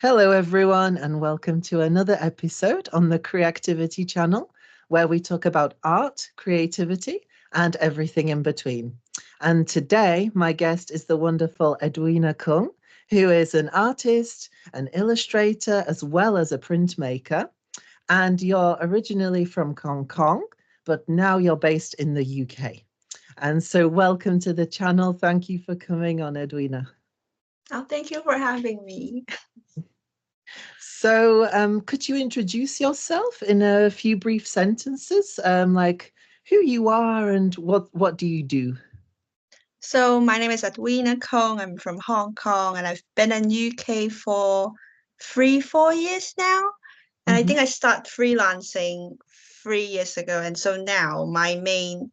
Hello, everyone, and welcome to another episode on the Creativity channel, where we talk about art, creativity, and everything in between. And today, my guest is the wonderful Edwina Kung, who is an artist, an illustrator, as well as a printmaker. And you're originally from Hong Kong, but now you're based in the UK. And so, welcome to the channel. Thank you for coming on, Edwina. Oh, thank you for having me. So, could you introduce yourself in a few brief sentences, like who you are and what do you do? So my name is Edwina Kung. I'm from Hong Kong and I've been in UK for 4 years now. And I Hmm. think I started freelancing 3 years ago. And so now my main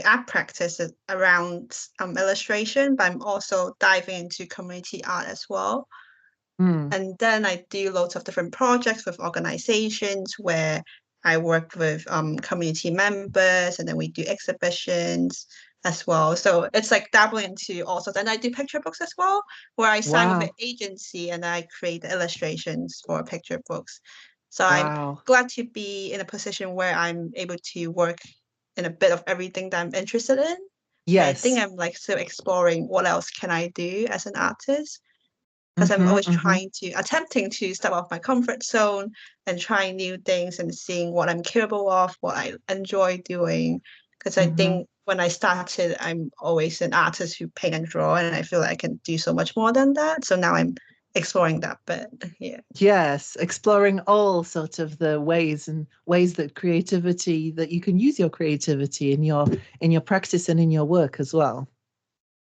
art practice is around illustration, but I'm also diving into community art as well. Mm. And then I do lots of different projects with organizations where I work with community members and then we do exhibitions as well. So it's like dabbling into all sorts. And I do picture books as well, where I sign with an Wow. agency and I create the illustrations for picture books. So I'm Wow. glad to be in a position where I'm able to work in a bit of everything that I'm interested in. And I think Yes. I'm like still exploring what else can I do as an artist because I'm Hmm. always Hmm. attempting to step off my comfort zone and trying new things and seeing what I'm capable of, what I enjoy doing. Because I Hmm. think when I started, I'm always an artist who paint and draw, and I feel like I can do so much more than that. So now I'm exploring that bit. Yeah. Yes, exploring all sort of the ways that creativity that you can use your creativity in your practice and in your work as well.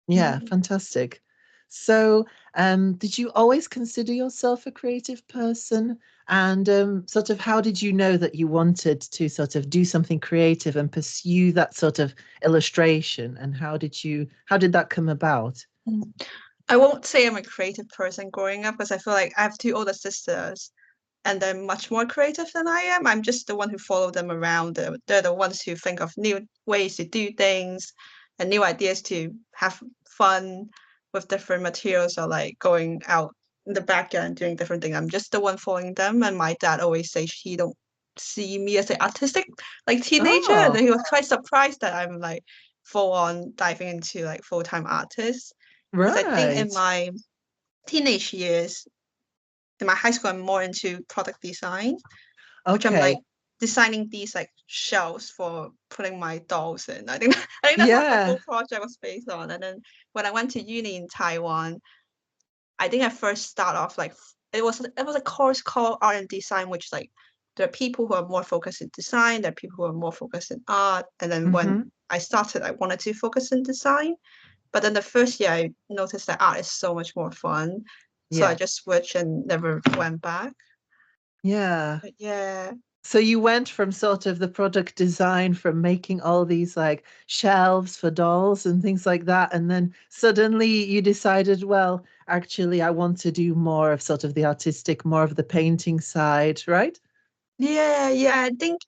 Yeah, Mhm. fantastic. So, did you always consider yourself a creative person? And sort of how did you know that you wanted to sort of do something creative and pursue that sort of illustration? And how did that come about? Mm. I won't say I'm a creative person growing up because I feel like I have two older sisters and they're much more creative than I am. I'm just the one who follow them around. They're the ones who think of new ways to do things and new ideas to have fun with different materials or like going out in the backyard and doing different things. I'm just the one following them. And my dad always says he don't see me as an artistic like teenager. And Oh, then he was quite surprised that I'm like full on diving into like full-time artist. Because I think in right. my teenage years, in my high school, I'm more into product design, which I'm like Okay. designing these like shelves for putting my dolls in. I think that's what the Yeah. whole project was based on. And then when I went to uni in Taiwan, I think I first start off like it was a course called art and design, which like there are people who are more focused in design, there are people who are more focused in art. And then when Mm-hmm. I started, I wanted to focus in design. But then the first year, I noticed that art is so much more fun. So I Yeah. just switched and never went back. Yeah. But yeah. So you went from sort of the product design, from making all these like shelves for dolls and things like that, and then suddenly you decided, well, actually, I want to do more of sort of the artistic, more of the painting side, right? Yeah. I think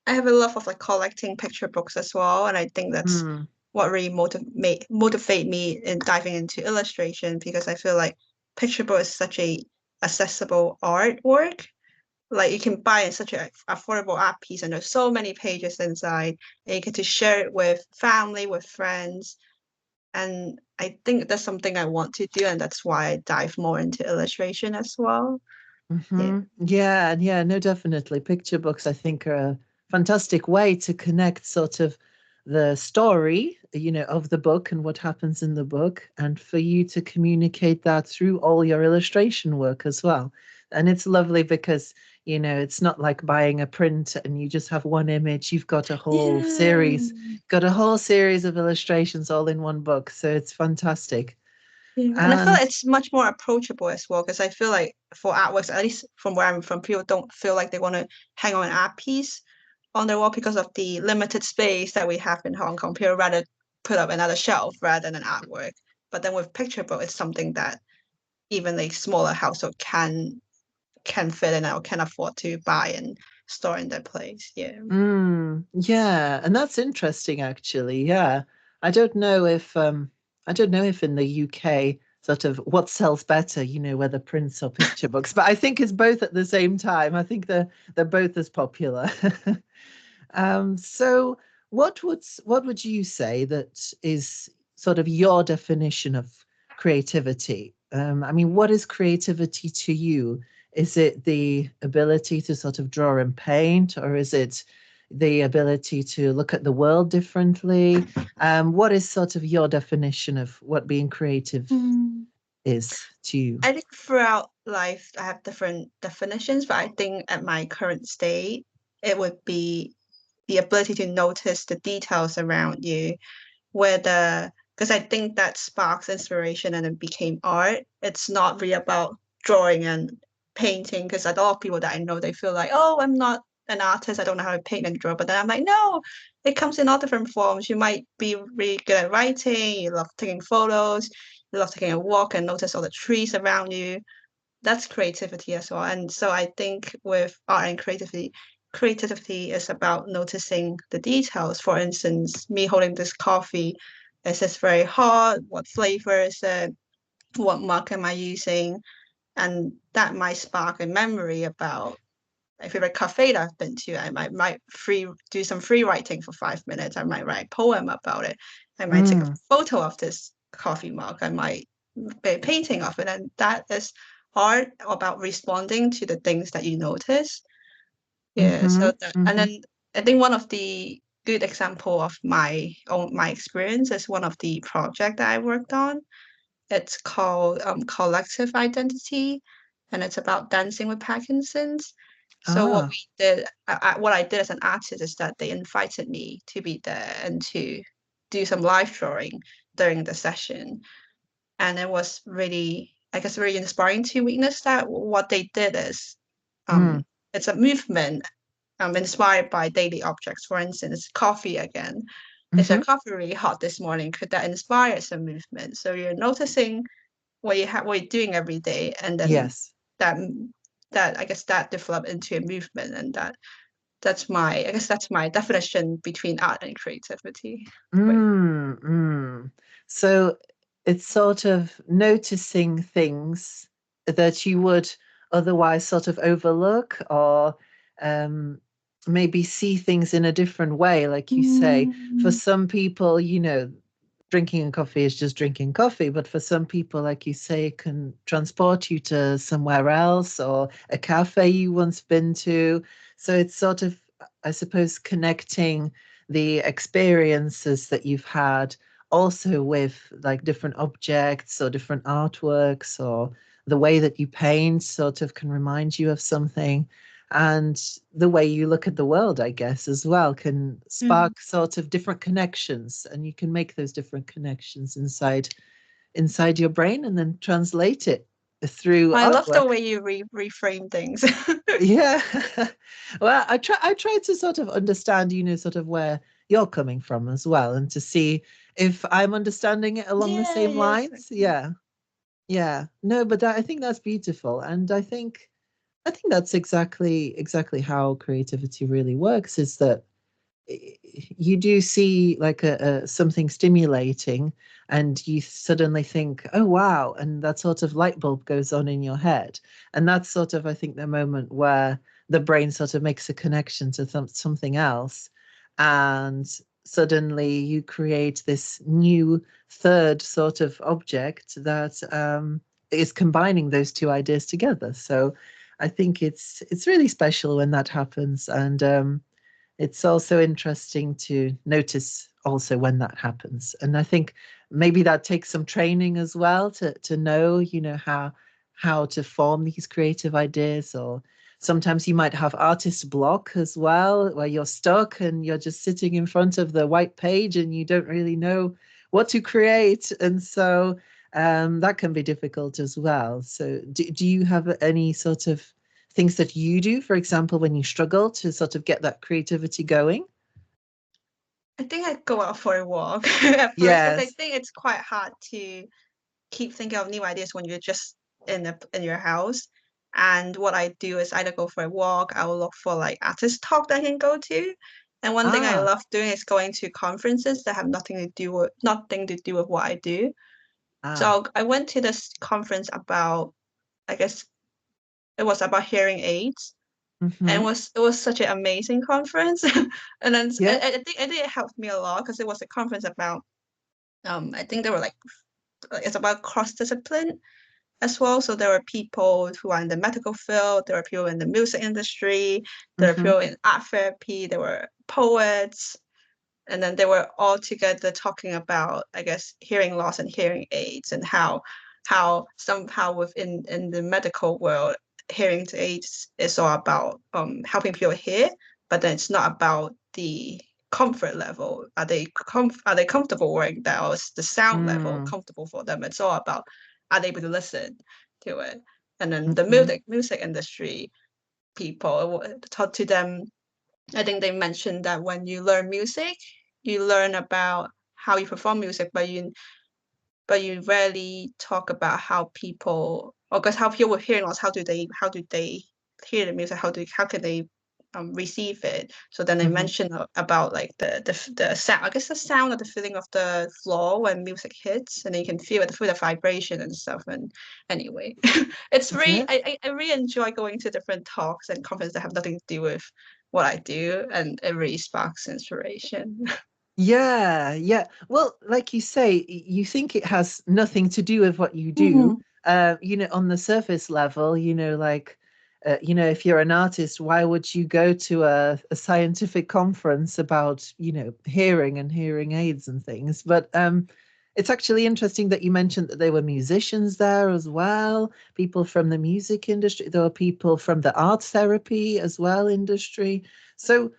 I have a love of like collecting picture books as well, and I think that's Mm. what really motivate me in diving into illustration because I feel like picture book is such a accessible artwork. Like you can buy in such an affordable art piece, and there's so many pages inside, and you get to share it with family, with friends, and I think that's something I want to do, and that's why I dive more into illustration as well. Yeah. Hmm. Yeah, yeah, no, definitely. Picture books, I think, are a fantastic way to connect sort of the story, of the book and what happens in the book, and for you to communicate that through all your illustration work as well. And it's lovely because, it's not like buying a print and you just have one image. You've Yeah. got a whole series of illustrations all in one book. So it's fantastic. Yeah. And I feel like And it's much more approachable as well because I feel like for artworks, at least from where I'm from, people don't feel like they want to hang on an art piece on their wall because of the limited space that we have in Hong Kong. People rather put up another shelf rather than an artwork. But then with picture book, it's something that even a smaller household can fit in or can afford to buy and store in their place. Yeah. Yeah, and that's interesting actually. Yeah. I don't know if in the UK sort of what sells better, whether prints or picture books. But I think it's both at the same time. I think they're both as popular. So what would you say that is sort of your definition of creativity? I mean, what is creativity to you? Is it the ability to sort of draw and paint, or is it the ability to look at the world differently? What is sort of your definition of what being creative Mm. is to you? I think throughout life I have different definitions, but I think at my current state, it would be the ability to notice the details around you, whether because I think that sparks inspiration and it became art. It's not really about drawing and painting, because a lot of people that I know, they feel like, oh, I'm not an artist, I don't know how to paint and draw. But then I'm like, no, it comes in all different forms. You might be really good at writing, you love taking photos, you love taking a walk and notice all the trees around you. That's creativity as well. And so I think with art and creativity is about noticing the details. For instance, me holding this coffee, is this very hot? What flavor is it? What mug am I using? And that might spark a memory about a favorite cafe that I've been to. I might do some free writing for 5 minutes. I might write a poem about it. I might take a Mm, photo of this coffee mug. I might be a painting of it. And that is art about responding to the things that you notice. Yeah. mm-hmm, So that, and mm-hmm. then I think one of the good example of my experience is one of the project that I worked on. It's called Collective Identity, and it's about dancing with Parkinson's. So Ah, what I did as an artist is that they invited me to be there and to do some live drawing during the session, and it was really, I guess, very inspiring to witness that. What they did is, mm, it's a movement inspired by daily objects. For instance, coffee again. Is your mm-hmm. coffee really hot this morning? Could that inspire some movement? So you're noticing what you're doing every day, and then Yes. that that I guess that developed into a movement, and that's my I guess that's my definition between art and creativity. Wait. Mm, mm. So it's sort of noticing things that you would otherwise sort of overlook, or um, maybe see things in a different way. Like you say, for Mm. some people, drinking a coffee is just drinking coffee, but for some people, like you say, it can transport you to somewhere else or a cafe you once been to. So it's sort of, I suppose, connecting the experiences that you've had also with like different objects or different artworks, or the way that you paint sort of can remind you of something. And the way you look at the world, I guess, as well, can Mhm. spark sort of different connections, and you can make those different connections inside your brain and then translate it through I love the artwork. way you reframe things. Yeah. Well, I try to sort of understand, sort of where you're coming from as well, and to see if I'm understanding it along the Yeah, same yes. lines. Yeah. Yeah. No, but I think that's beautiful. And I think that's exactly how creativity really works, is that you do see like a something stimulating, and you suddenly think, oh wow, and that sort of light bulb goes on in your head. And that's sort of, I think, the moment where the brain sort of makes a connection to something else, and suddenly you create this new third sort of object that is combining those two ideas together. So I think it's really special when that happens. And it's also interesting to notice also when that happens. And I think maybe that takes some training as well, to know, how to form these creative ideas. Or sometimes you might have artist block as well, where you're stuck and you're just sitting in front of the white page and you don't really know what to create. And so that can be difficult as well. So do you have any sort of things that you do, for example, when you struggle to sort of get that creativity going? I think I'd go out for a walk at first, because I Yes. think it's quite hard to keep thinking of new ideas when you're just in your house. And what I do is either go for a walk, I will look for like artist talk that I can go to. And one thing I Ah, love doing is going to conferences that have nothing to do with what I do. Ah. So I went to this conference about, I guess it was about hearing aids, and Mm-hmm. it was such an amazing conference. And then Yeah. I think it helped me a lot because it was a conference about I think they were like it's about cross discipline as well. So there were people who are in the medical field, there were people in the music industry, there were Mm-hmm. people in art therapy, there were poets, and then they were all together talking about, I guess, hearing loss and hearing aids, and how somehow within in the medical world, hearing aids is all about helping people hear, but then it's not about the comfort level. Are they comfortable wearing that, or is the sound level Mm. comfortable for them? It's all about are they able to listen to it. And then the Mm-hmm. music industry people talk to them. I think they mentioned that when you learn music, you learn about how you perform music, but you rarely talk about how people, or because how people with hearing loss, how do they hear the music? How can they receive it? So then they Mm-hmm. mentioned about like the sound, I guess the sound or the feeling of the floor when music hits, and then you can feel the vibration and stuff. And anyway, it's really Yeah. I really enjoy going to different talks and conferences that have nothing to do with what I do, and it really sparks inspiration. Yeah, yeah. Well, like you say, you think it has nothing to do with what you do. Mhm. On the surface level, if you're an artist, why would you go to a scientific conference about, hearing and hearing aids and things? But it's actually interesting that you mentioned that there were musicians there as well, people from the music industry. There were people from the art therapy as well industry. So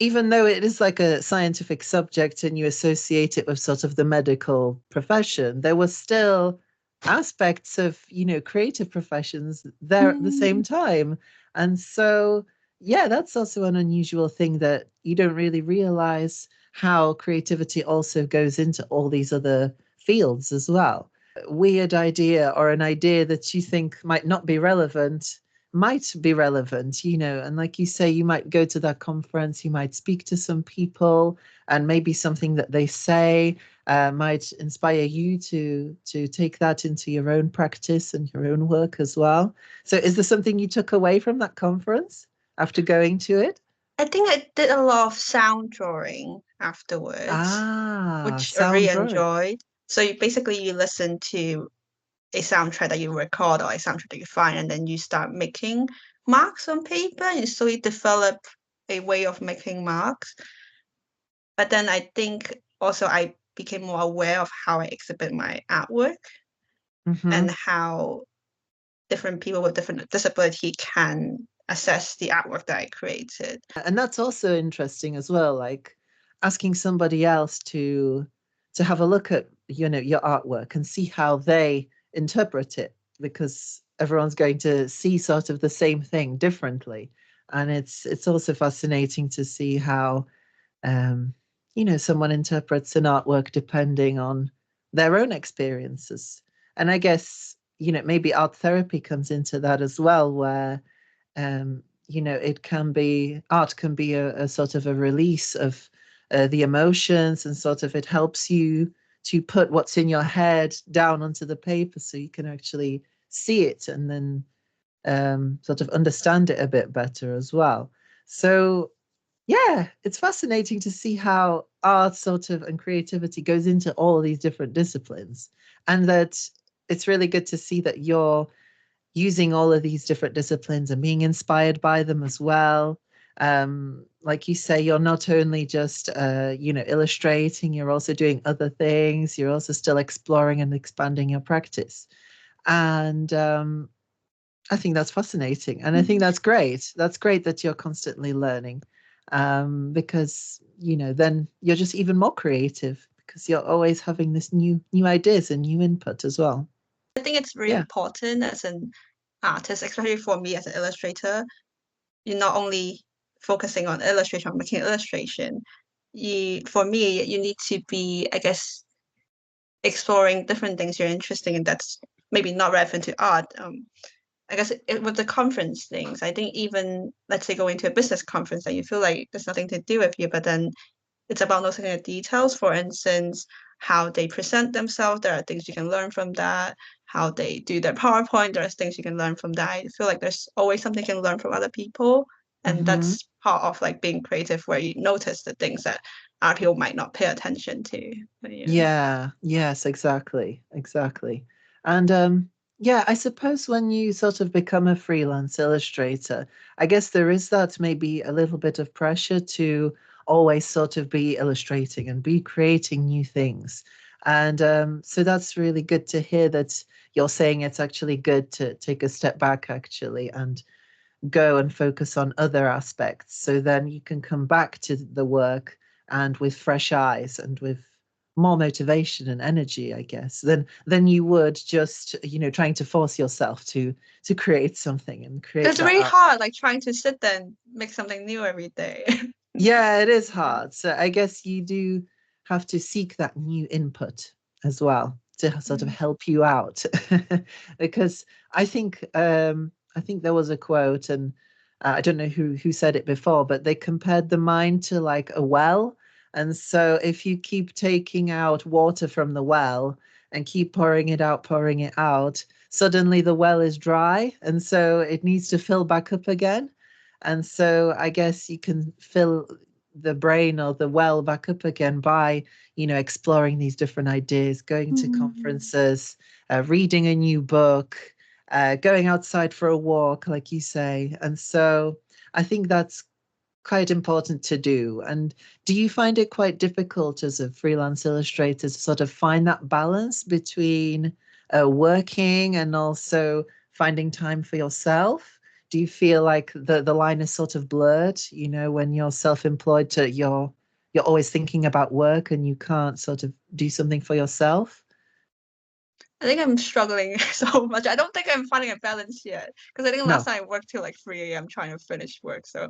even though it is like a scientific subject and you associate it with sort of the medical profession, there were still aspects of, creative professions there at the same Mm. time. And so, yeah, that's also an unusual thing that you don't really realize how creativity also goes into all these other fields as well. Weird idea or an idea that you think might not be relevant might be relevant, and like you say, you might go to that conference, you might speak to some people, and maybe something that they say might inspire you to take that into your own practice and your own work as well. So is there something you took away from that conference after going to it? I think I did a lot of sound drawing afterwards, Ah, which I really sound drawing. enjoyed. So you listen to a soundtrack that you record or a soundtrack that you find, and then you start making marks on paper, and you slowly develop a way of making marks. But then I think also I became more aware of how I exhibit my artwork, Hmm. and how different people with different disability can assess the artwork that I created. And that's also interesting as well, like asking somebody else to have a look at, your artwork and see how they interpret it, because everyone's going to see sort of the same thing differently. And it's also fascinating to see how someone interprets an artwork depending on their own experiences. And I guess, maybe art therapy comes into that as well, where it can be art can be a sort of a release of the emotions, and sort of it helps you to put what's in your head down onto the paper so you can actually see it and then sort of understand it a bit better as well. So yeah, it's fascinating to see how art sort of and creativity goes into all these different disciplines, and that it's really good to see that you're using all of these different disciplines and being inspired by them as well. Like you say, you're not only just illustrating, you're also doing other things. You're also still exploring and expanding your practice. And I think that's fascinating. And I think that's great. That's great that you're constantly learning, because, then you're just even more creative because you're always having this new ideas and new input as well. I think it's really Yeah. important as an artist, especially for me as an illustrator. You're not only focusing on illustration or making illustration. For me, you need to be, I guess, exploring different things you're interested in that's maybe not relevant to art. I guess with the conference things, I think even let's say going to a business conference that you feel like there's nothing to do with you, but then it's about noticing the details. For instance, how they present themselves. There are things you can learn from that. How they do their PowerPoint, there are things you can learn from that. I feel like there's always something you can learn from other people. And Mm-hmm. that's part of like being creative, where you notice the things that other people might not pay attention to. But yeah. Yeah, yes, exactly, exactly. And yeah, I suppose when you sort of become a freelance illustrator, I guess there is that maybe a little bit of pressure to always sort of be illustrating and be creating new things. And so that's really good to hear that you're saying it's actually good to take a step back actually and go and focus on other aspects. So then you can come back to the work and with fresh eyes and with more motivation and energy, I guess, than you would just, trying to force yourself to create something and create It's that really art. hard, like trying to sit there and make something new every day. Yeah, it is hard. So I guess you do have to seek that new input as well to sort of Mm. help you out. Because I think there was a quote, and I don't know who said it before, but they compared the mind to like a well. And so if you keep taking out water from the well and keep pouring it out, suddenly the well is dry, and so it needs to fill back up again. And so I guess you can fill the brain or the well back up again by, exploring these different ideas, going to Mm. conferences, reading a new book, going outside for a walk, like you say. And so I think that's quite important to do. And do you find it quite difficult as a freelance illustrator to sort of find that balance between working and also finding time for yourself? Do you feel like the line is sort of blurred, when you're self-employed to you're always thinking about work and you can't sort of do something for yourself? I think I'm struggling so much. I don't think I'm finding a balance yet. Because I think last No. time I worked till like 3 a.m. trying to finish work. So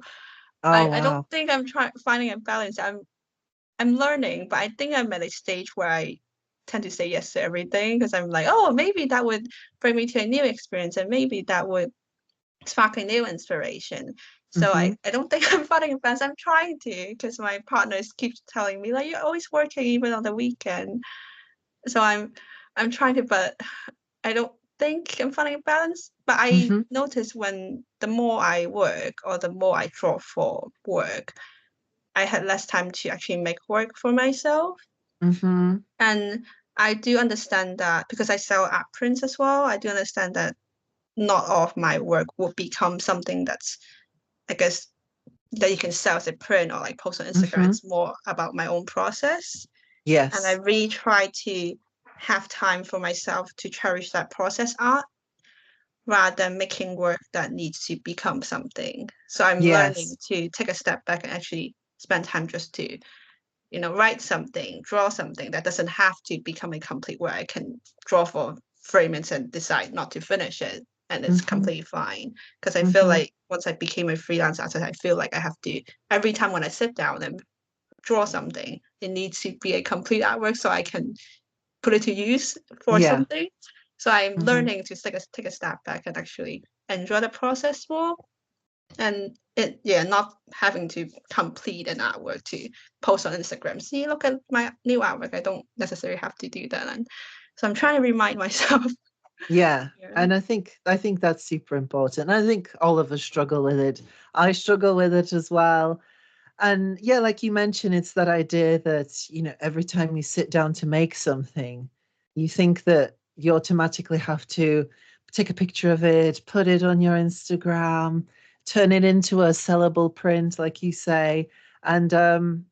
Oh I don't wow. think I'm trying finding a balance. I'm learning, but I think I'm at a stage where I tend to say yes to everything because I'm like, oh, maybe that would bring me to a new experience and maybe that would spark a new inspiration. So Mm-hmm. I don't think I'm finding a balance. I'm trying to because my partners keep telling me like you're always working even on the weekend. So I'm trying to, but I don't think I'm finding a balance. But I Mm-hmm. notice when the more I work or the more I draw for work, I had less time to actually make work for myself. Mm-hmm. And I do understand that because I sell art prints as well. I do understand that not all of my work will become something that's, I guess, that you can sell as a print or like post on Instagram. Mm-hmm. It's more about my own process. And I Yes. really try to have time for myself to cherish that process art rather than making work that needs to become something. So I'm learning Yes. to take a step back and actually spend time just to, write something, draw something that doesn't have to become a complete work. I can draw for 3 minutes and decide not to finish it. And it's Mm-hmm. completely fine. Because I feel Mm-hmm. like once I became a freelance artist, I feel like I have to, every time when I sit down and draw something, it needs to be a complete artwork so I can put it to use for Yeah. something. So I'm Mm-hmm. learning to take a step back and actually enjoy the process more. And it, yeah, not having to complete an artwork to post on Instagram. See, look at my new artwork. I don't necessarily have to do that. And so I'm trying to remind myself. Yeah. Yeah. And I think that's super important. I think all of us struggle with it. I struggle with it as well. And yeah, like you mentioned, it's that idea that, every time you sit down to make something, you think that you automatically have to take a picture of it, put it on your Instagram, turn it into a sellable print, like you say. And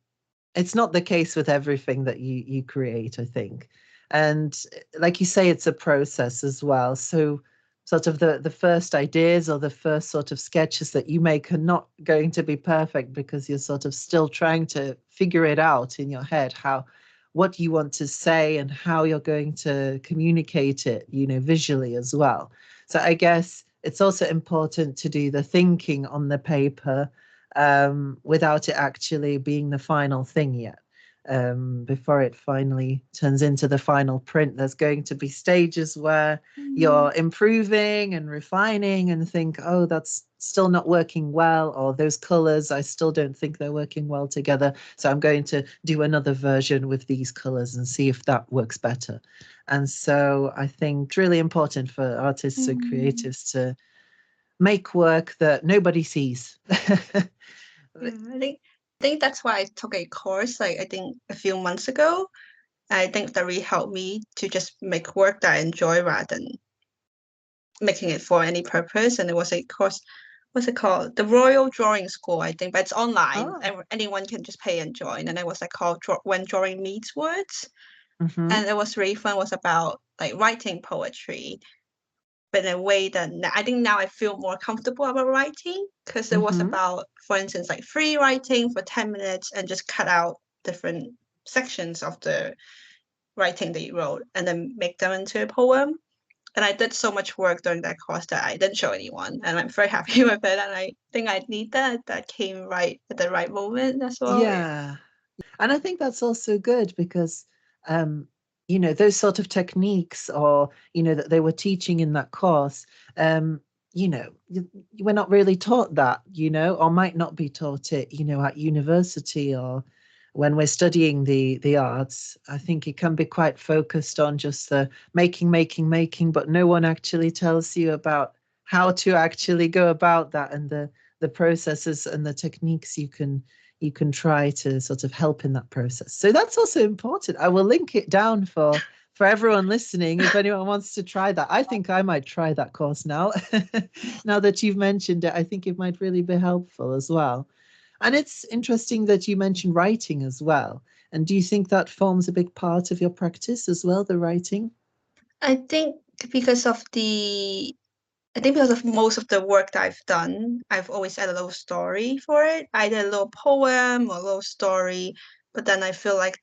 it's not the case with everything that you create, I think. And like you say, it's a process as well. So sort of the first ideas or the first sort of sketches that you make are not going to be perfect because you're sort of still trying to figure it out in your head, how what you want to say and how you're going to communicate it, visually as well. So I guess it's also important to do the thinking on the paper without it actually being the final thing yet. before it finally turns into the final print. There's going to be stages where Mm. you're improving and refining and think, oh, that's still not working well, or those colors, I still don't think they're working well together. So I'm going to do another version with these colors and see if that works better. And so I think it's really important for artists and Mm. creatives to make work that nobody sees. Yeah, I think that's why I took a course like I think a few months ago. I think that really helped me to just make work that I enjoy rather than making it for any purpose. And it was a course, what's it called? The Royal Drawing School, I think, but it's online. Oh. Anyone can just pay and join. And it was like called When Drawing Meets Words. Mm-hmm. And it was really fun. It was about like writing poetry, but in a way that I think now I feel more comfortable about writing because it was Mm-hmm. about, for instance, like free writing for 10 minutes and just cut out different sections of the writing that you wrote and then make them into a poem. And I did so much work during that course that I didn't show anyone, and I'm very happy with it. And I think I need that. That came right at the right moment as well. Yeah. And I think that's also good because, um, those sort of techniques or, that they were teaching in that course, um, we're not really taught that, or might not be taught it, at university or when we're studying the arts. I think it can be quite focused on just the making, but no one actually tells you about how to actually go about that and the processes and the techniques you can try to sort of help in that process. So that's also important. I will link it down for everyone listening if anyone wants to try that. I think I might try that course now. Now that you've mentioned it, I think it might really be helpful as well. And it's interesting that you mentioned writing as well. And do you think that forms a big part of your practice as well, the writing? I think because of the I think because of most of the work that I've done, I've always had a little story for it, either a little poem or a little story. But then I feel like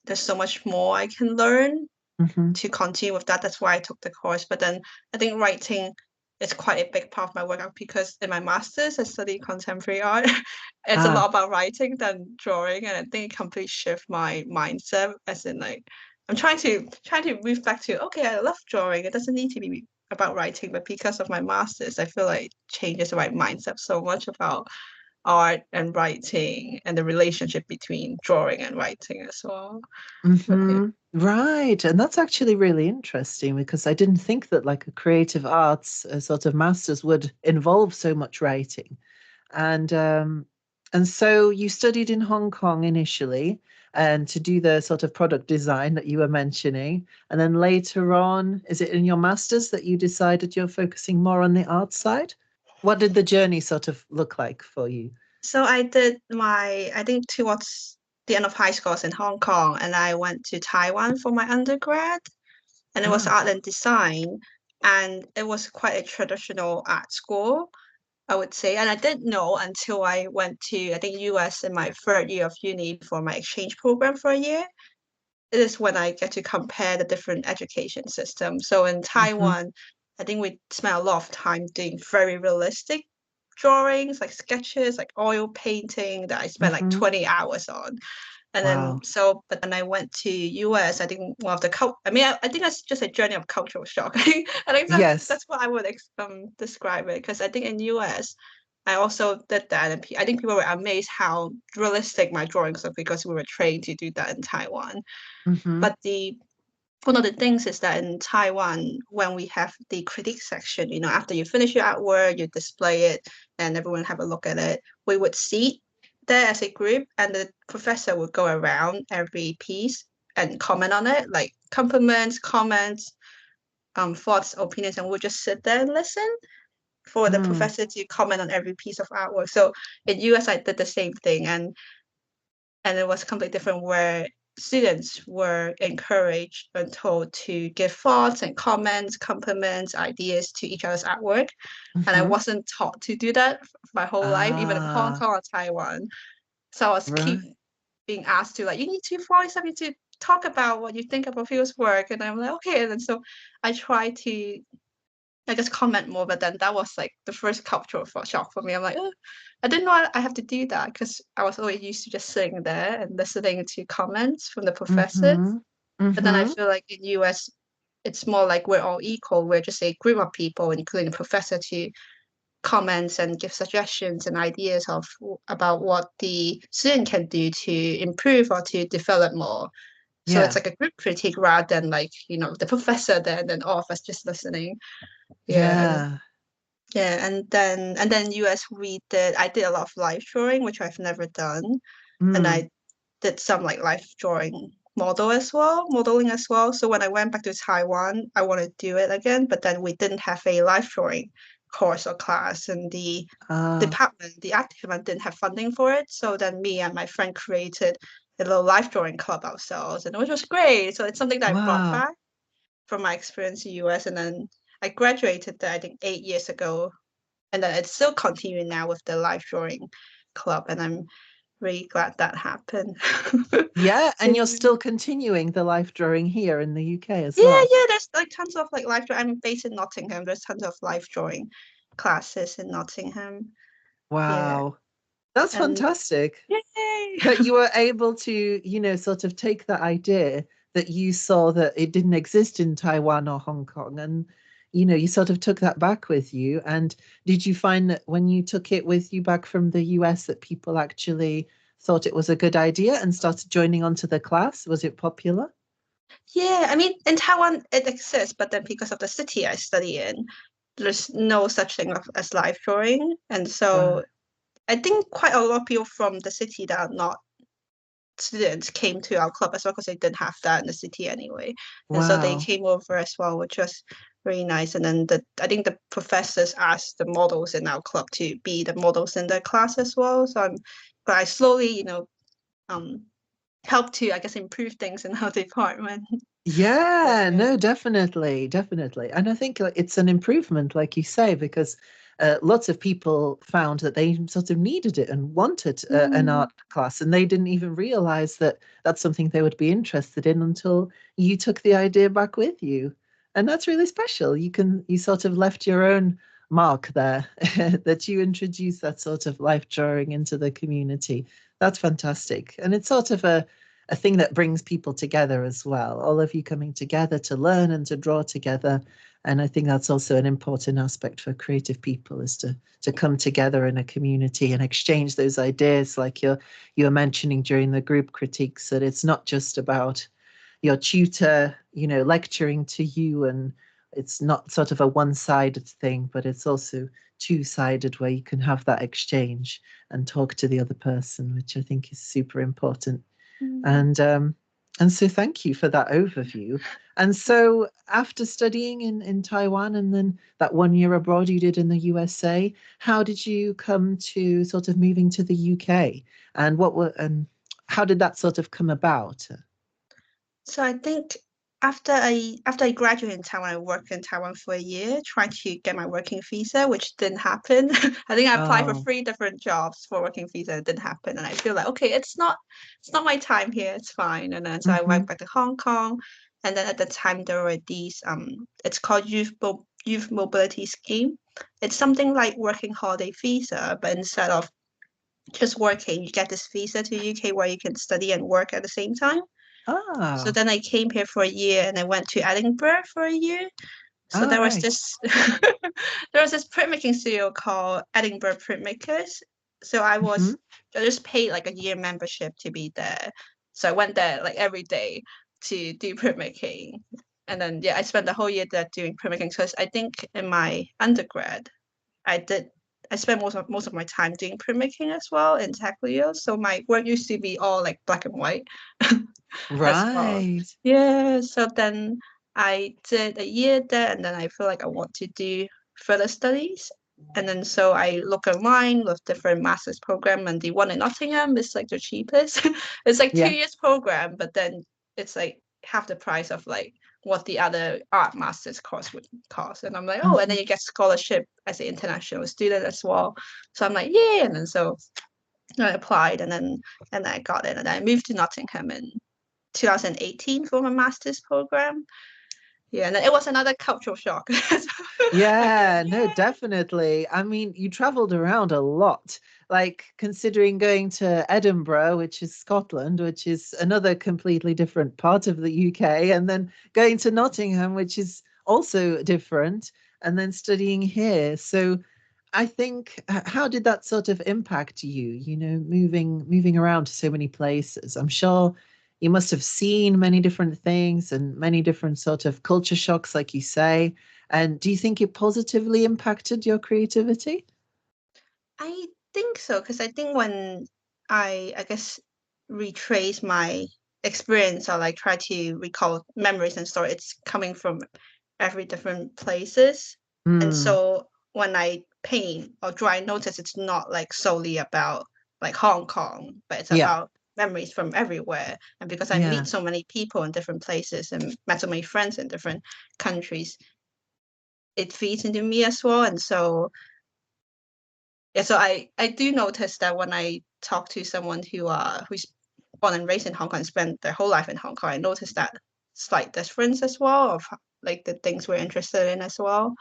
there's so much more I can learn Mm-hmm. to continue with that. That's why I took the course. But then I think writing is quite a big part of my work because in my master's I study contemporary art. It's a Ah. lot about writing than drawing, and I think it completely shift my mindset. As in, like I'm trying to move back to okay, I love drawing. It doesn't need to be about writing, but because of my master's, I feel like it changes my mindset so much about art and writing and the relationship between drawing and writing as well. But yeah. Mm-hmm. Right. And that's actually really interesting because I didn't think that like a creative arts sort of masters would involve so much writing. And so you studied in Hong Kong initially and to do the sort of product design that you were mentioning. And then later on, is it in your masters that you decided you're focusing more on the art side? What did the journey sort of look like for you? So I did I think towards the end of high school I was in Hong Kong and I went to Taiwan for my undergrad and it was Ah. art and design and it was quite a traditional art school, I would say. And I didn't know until I went to I think US in my third year of uni for my exchange program for a year. It is when I get to compare the different education systems. So in Mm-hmm. Taiwan, I think we spent a lot of time doing very realistic drawings, like sketches, like oil painting that I spent like Mm-hmm. 20 hours on. And then Wow. but then I went to US. I think one of the I mean, I think that's just a journey of cultural shock. I think Yes. that's what I would describe it because I think in US I also did that, and I think people were amazed how realistic my drawings are because we were trained to do that in Taiwan. Mm-hmm. But the one of the things is that in Taiwan, when we have the critique section, after you finish your artwork, you display it, and everyone have a look at it. We would sit there as a group, and the professor would go around every piece and comment on it, like compliments, comments, thoughts, opinions, and we'll just sit there and listen for the Mm. professor to comment on every piece of artwork. So in US, I did the same thing, and it was completely different where students were encouraged and told to give thoughts and comments, compliments, ideas to each other's artwork. And I Mm-hmm. wasn't taught to do that my whole life, even in Hong Ah. Kong or Taiwan. So I was keep Right. being asked to like, you need to voice up, you need to talk about what you think about people's work. And I'm like, okay. And then so I try to I just comment more. But then that was like the first cultural shock for me. I'm like, oh, I didn't know I have to do that because I was always used to just sitting there and listening to comments from the professors. Mm-hmm. But then I Mm-hmm. feel like in US, it's more like we're all equal. We're just a group of people, including the professor, to comments and give suggestions and ideas of about what the student can do to improve or to develop more. So it's Yeah. like a group critique rather than like, the professor there and then all of us just listening. Yeah. And Yeah. yeah, and then US I did a lot of life drawing, which I've never done. And Mm. I did some like life drawing modeling as well. So when I went back to Taiwan, I want to do it again, but then we didn't have a life drawing course or class, and the Ah, department, the art department didn't have funding for it. So then me and my friend created a little life drawing club ourselves, and which was great. So it's something that I brought wow. back from my experience in US, and then I graduated there, I think 8 years ago, and then it's still continuing now with the life drawing club, and I'm really glad that happened. Yeah, and you're Yeah. still continuing the life drawing here in the UK as Yeah, well. yeah, there's like tons of like life drawing. I'm based in Nottingham. There's tons of life drawing classes in Nottingham. Yeah. Wow. That's And fantastic yay! that you were able to, sort of take that idea that you saw that it didn't exist in Taiwan or Hong Kong and you sort of took that back with you. And did you find that when you took it with you back from the US that people actually thought it was a good idea and started joining onto the class? Was it popular? Yeah, I mean, in Taiwan it exists, but then because of the city I study in, there's no such thing as life drawing. And Right. so I think quite a lot of people from the city that are not students came to our club as well because they didn't have that in the city anyway. And so they Wow. came over as well, which was really nice. And then I think the professors asked the models in our club to be the models in their class as well. But I slowly, um, helped to, I guess, improve things in our department. Yeah, Yeah. no, definitely, definitely. And I think like, it's an improvement, like you say, because lots of people found that they sort of needed it and wanted an Mm. art class, and they didn't even realize that that's something they would be interested in until you took the idea back with you. And that's really special. You sort of left your own mark there, that you introduced that sort of life drawing into the community. That's fantastic. And it's sort of a thing that brings people together as well. All of you coming together to learn and to draw together. And I think that's also an important aspect for creative people is to come together in a community and exchange those ideas like you're mentioning during the group critiques, that it's not just about your tutor, lecturing to you, and it's not sort of a one-sided thing, but it's also two-sided where you can have that exchange and talk to the other person, which I think is super important. Mm. And so thank you for that overview. And so after studying in Taiwan and then that 1 year abroad you did in the USA, how did you come to sort of moving to the UK? And how did that sort of come about? So I think after I graduated in Taiwan, I worked in Taiwan for a year trying to get my working visa, which didn't happen. I think I applied for Oh, 3 different jobs for working visa, it didn't happen. And I feel like, okay, it's not my time here, it's fine. And then so I mm-hmm. went back to Hong Kong. And then at the time there were these it's called youth mobility scheme. It's something like working holiday visa, but instead of just working, you get this visa to UK where you can study and work at the same time. So Ah, then I came here for a year and I went to Edinburgh for a year. So all there was right. this there was this printmaking studio called Edinburgh Printmakers. So Mm-hmm. I just paid like a year membership to be there. So I went there like every day to do printmaking. And then yeah, I spent the whole year there doing printmaking. Because I think in my undergrad, I did I spent most of my time doing printmaking as well in tech So my work used to be all like black and white as well. Right. Yeah, so then I did a year there, and then I feel like I want to do further studies. And then so I look online with different master's program, and the one in Nottingham is like the cheapest. It's like two Yeah. years program, but then it's like half the price of like what the other art master's course would cost. And I'm like, oh, and Mm-hmm. then you get scholarship as an international student as well. So I'm like, yeah, and then so I applied, and I got it, and I moved to Nottingham in 2018 for my master's program. Yeah, and it was another cultural shock. Yeah, Again, no, yeah. definitely. I mean, you traveled around a lot, like considering going to Edinburgh, which is Scotland, which is another completely different part of the UK, and then going to Nottingham, which is also different, and then studying here. So I think, how did that sort of impact you, moving around to so many places? I'm sure you must have seen many different things and many different sort of culture shocks, like you say. And do you think it positively impacted your creativity? I think so, because I think when I guess retrace my experience or like try to recall memories and story, it's coming from every different places. And Mm, so when I paint or draw, I notice it's not like solely about like Hong Kong, but it's yeah, about memories from everywhere. And because I yeah, meet so many people in different places and met so many friends in different countries, it feeds into me as well. And so yeah, so I do notice that when I talk to someone who's born and raised in Hong Kong and spent their whole life in Hong Kong, I notice that slight difference as well of like the things we're interested in as well.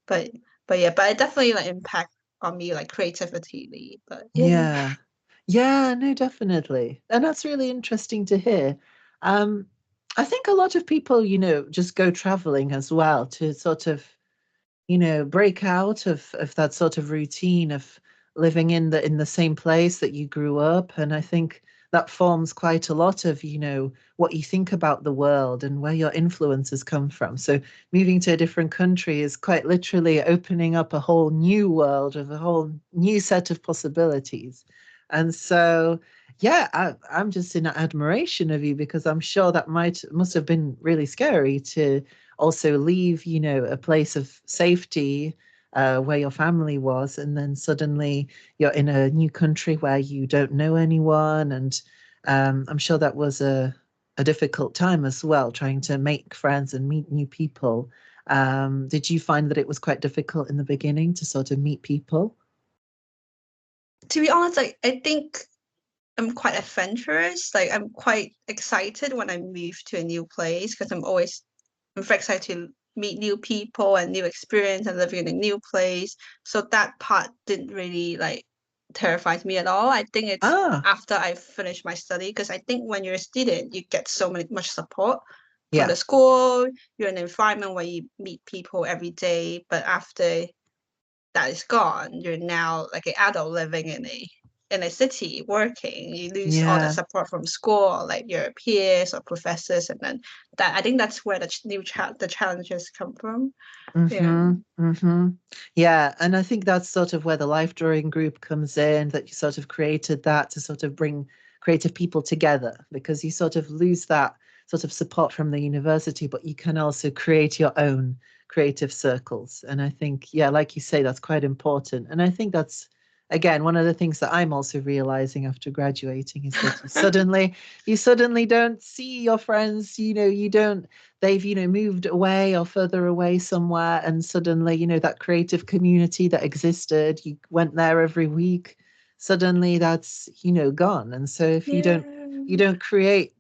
But but it definitely like impact on me like creatively. But yeah. yeah, yeah, no, definitely. And that's really interesting to hear. Um, I think a lot of people, just go traveling as well to sort of break out of that sort of routine of living in the same place that you grew up. And I think that forms quite a lot of what you think about the world and where your influences come from. So moving to a different country is quite literally opening up a whole new world of a whole new set of possibilities. And so yeah, I'm just in admiration of you, because I'm sure that must have been really scary to also leave, a place of safety, where your family was, and then suddenly you're in a new country where you don't know anyone. And I'm sure that was a difficult time as well, trying to make friends and meet new people. Did you find that it was quite difficult in the beginning to sort of meet people? To be honest, I think I'm quite adventurous. Like I'm quite excited when I move to a new place because I'm very excited to meet new people and new experience and living in a new place. So that part didn't really like terrifies me at all. I think it's Ah, after I finish my study because I think when you're a student, you get much support from yeah, the school. You're in an environment where you meet people every day, but after that is gone, you're now like an adult living in a city working. You lose all the yeah. support from school, like your peers or professors, and then that I think that's where the challenges come from. Yeah. Mm-hmm. Mm-hmm. Yeah. And I think that's sort of where the life drawing group comes in, that you sort of created that to sort of bring creative people together, because you sort of lose that sort of support from the university, but you can also create your own creative circles. And I think, yeah, like you say, that's quite important. And I think that's, again, one of the things that I'm also realizing after graduating is that you suddenly don't see your friends, you don't they've moved away or further away somewhere, and suddenly that creative community that existed, you went there every week, suddenly that's gone. And so if you don't Yeah. you don't create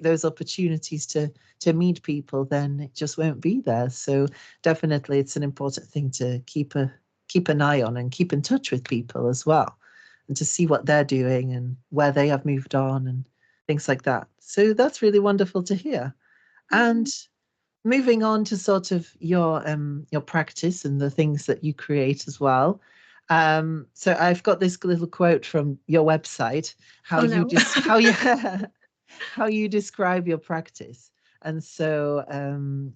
those opportunities to meet people, then it just won't be there. So definitely it's an important thing to keep an eye on and keep in touch with people as well, and to see what they're doing and where they have moved on and things like that. So that's really wonderful to hear. And moving on to sort of your practice and the things that you create as well. So I've got this little quote from your website, how Oh you no. just how you how you describe your practice. And so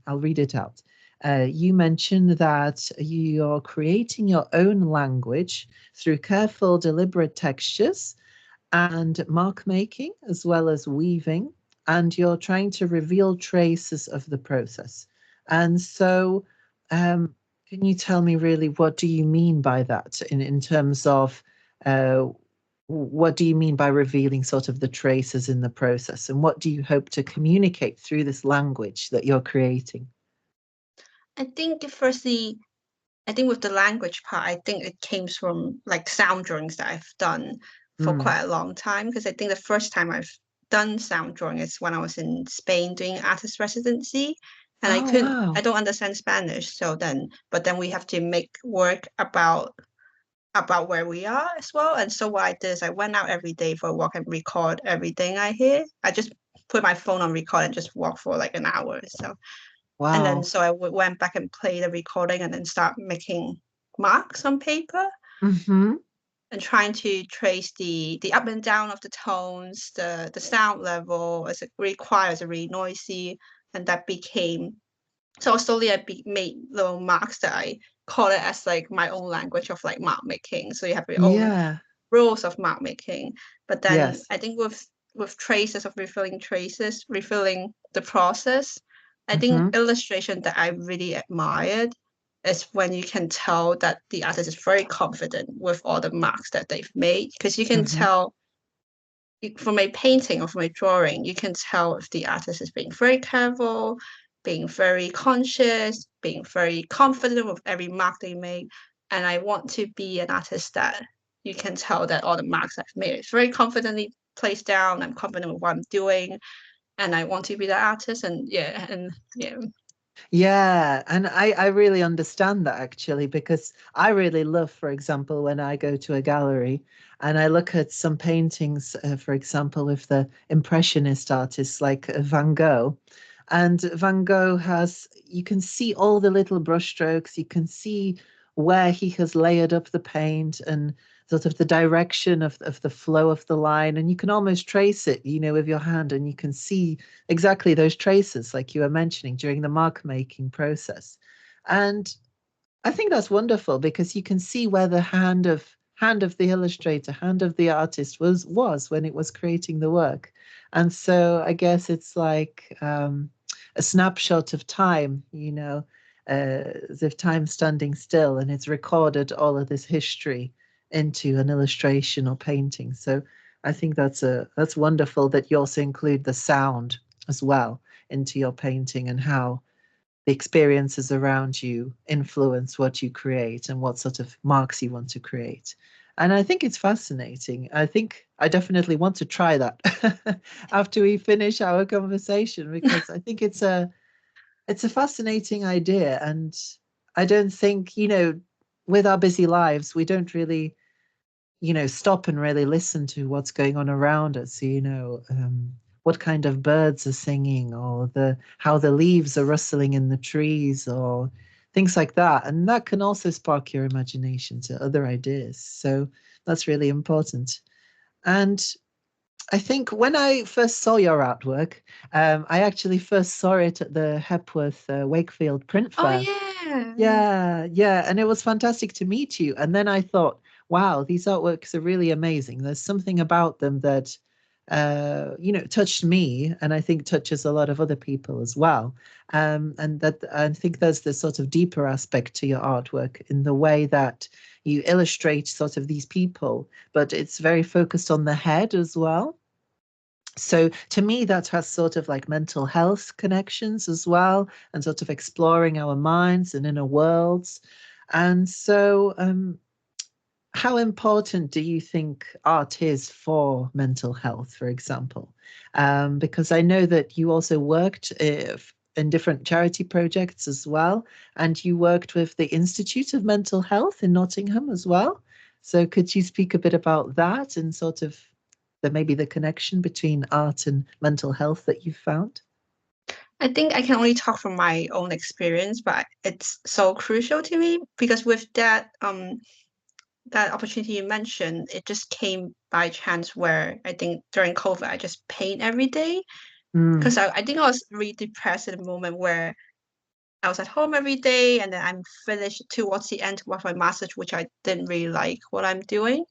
I'll read it out. You mentioned that you're creating your own language through careful, deliberate textures and mark making, as well as weaving, and you're trying to reveal traces of the process. And so, can you tell me really what do you mean by that in terms of uh, what do you mean by revealing sort of the traces in the process, and what do you hope to communicate through this language that you're creating? I think firstly, I think with the language part, I think it came from like sound drawings that I've done for Mm, quite a long time. Because I think the first time I've done sound drawing is when I was in Spain doing artist residency. And Oh, wow. I don't understand Spanish. But then we have to make work about where we are as well. And so what I did is I went out every day for a walk and record everything I hear. I just put my phone on record and just walk for like an hour or so. And then Wow. so I went back and played the recording and then start making marks on paper Mm-hmm. and trying to trace the up and down of the tones, the sound level, as it requires a really noisy, and that became so slowly made little marks that I call it as like my own language of like mark making. So you have your own Yeah. rules of mark making. But then Yes. I think with traces of refilling the process, I think Mm-hmm. illustration that I really admired is when you can tell that the artist is very confident with all the marks that they've made because you can Mm-hmm. tell from a painting or from a drawing, you can tell if the artist is being very careful, being very conscious, being very confident with every mark they make. And I want to be an artist that you can tell that all the marks I've made is very confidently placed down. I'm confident with what I'm doing, and I want to be that artist. And yeah. Yeah, and I really understand that actually because I really love, for example, when I go to a gallery and I look at some paintings, for example, with the Impressionist artists like Van Gogh. And Van Gogh has, you can see all the little brushstrokes, you can see where he has layered up the paint and sort of the direction of the flow of the line. And you can almost trace it, with your hand, and you can see exactly those traces, like you were mentioning during the mark making process. And I think that's wonderful because you can see where the hand of the illustrator, hand of the artist was when it was creating the work. And so I guess it's like a snapshot of time, as if time's standing still and it's recorded all of this history into an illustration or painting. So I think that's wonderful that you also include the sound as well into your painting and how the experiences around you influence what you create and what sort of marks you want to create. And I think it's fascinating. I think I definitely want to try that after we finish our conversation because I think it's a fascinating idea. And I don't think, with our busy lives, we don't really stop and really listen to what's going on around us, what kind of birds are singing or the how the leaves are rustling in the trees or things like that. And that can also spark your imagination to other ideas. So that's really important. And I think when I first saw your artwork, I actually first saw it at the Hepworth Wakefield Print Oh Fair. yeah. Yeah, yeah. And it was fantastic to meet you. And then I thought, wow, these artworks are really amazing. There's something about them that, touched me and I think touches a lot of other people as well. And that I think there's this sort of deeper aspect to your artwork in the way that you illustrate sort of these people, but it's very focused on the head as well. So to me, that has sort of like mental health connections as well, and sort of exploring our minds and inner worlds. And so, how important do you think art is for mental health, for example? Because I know that you also worked in different charity projects as well, and you worked with the Institute of Mental Health in Nottingham as well. So could you speak a bit about that and sort of maybe the connection between art and mental health that you've found? I think I can only talk from my own experience, but it's so crucial to me because with that opportunity you mentioned, it just came by chance where I think during COVID, I just paint every day Mm, because I think I was really depressed at the moment where I was at home every day and then I'm finished towards the end of my master's, which I didn't really like what I'm doing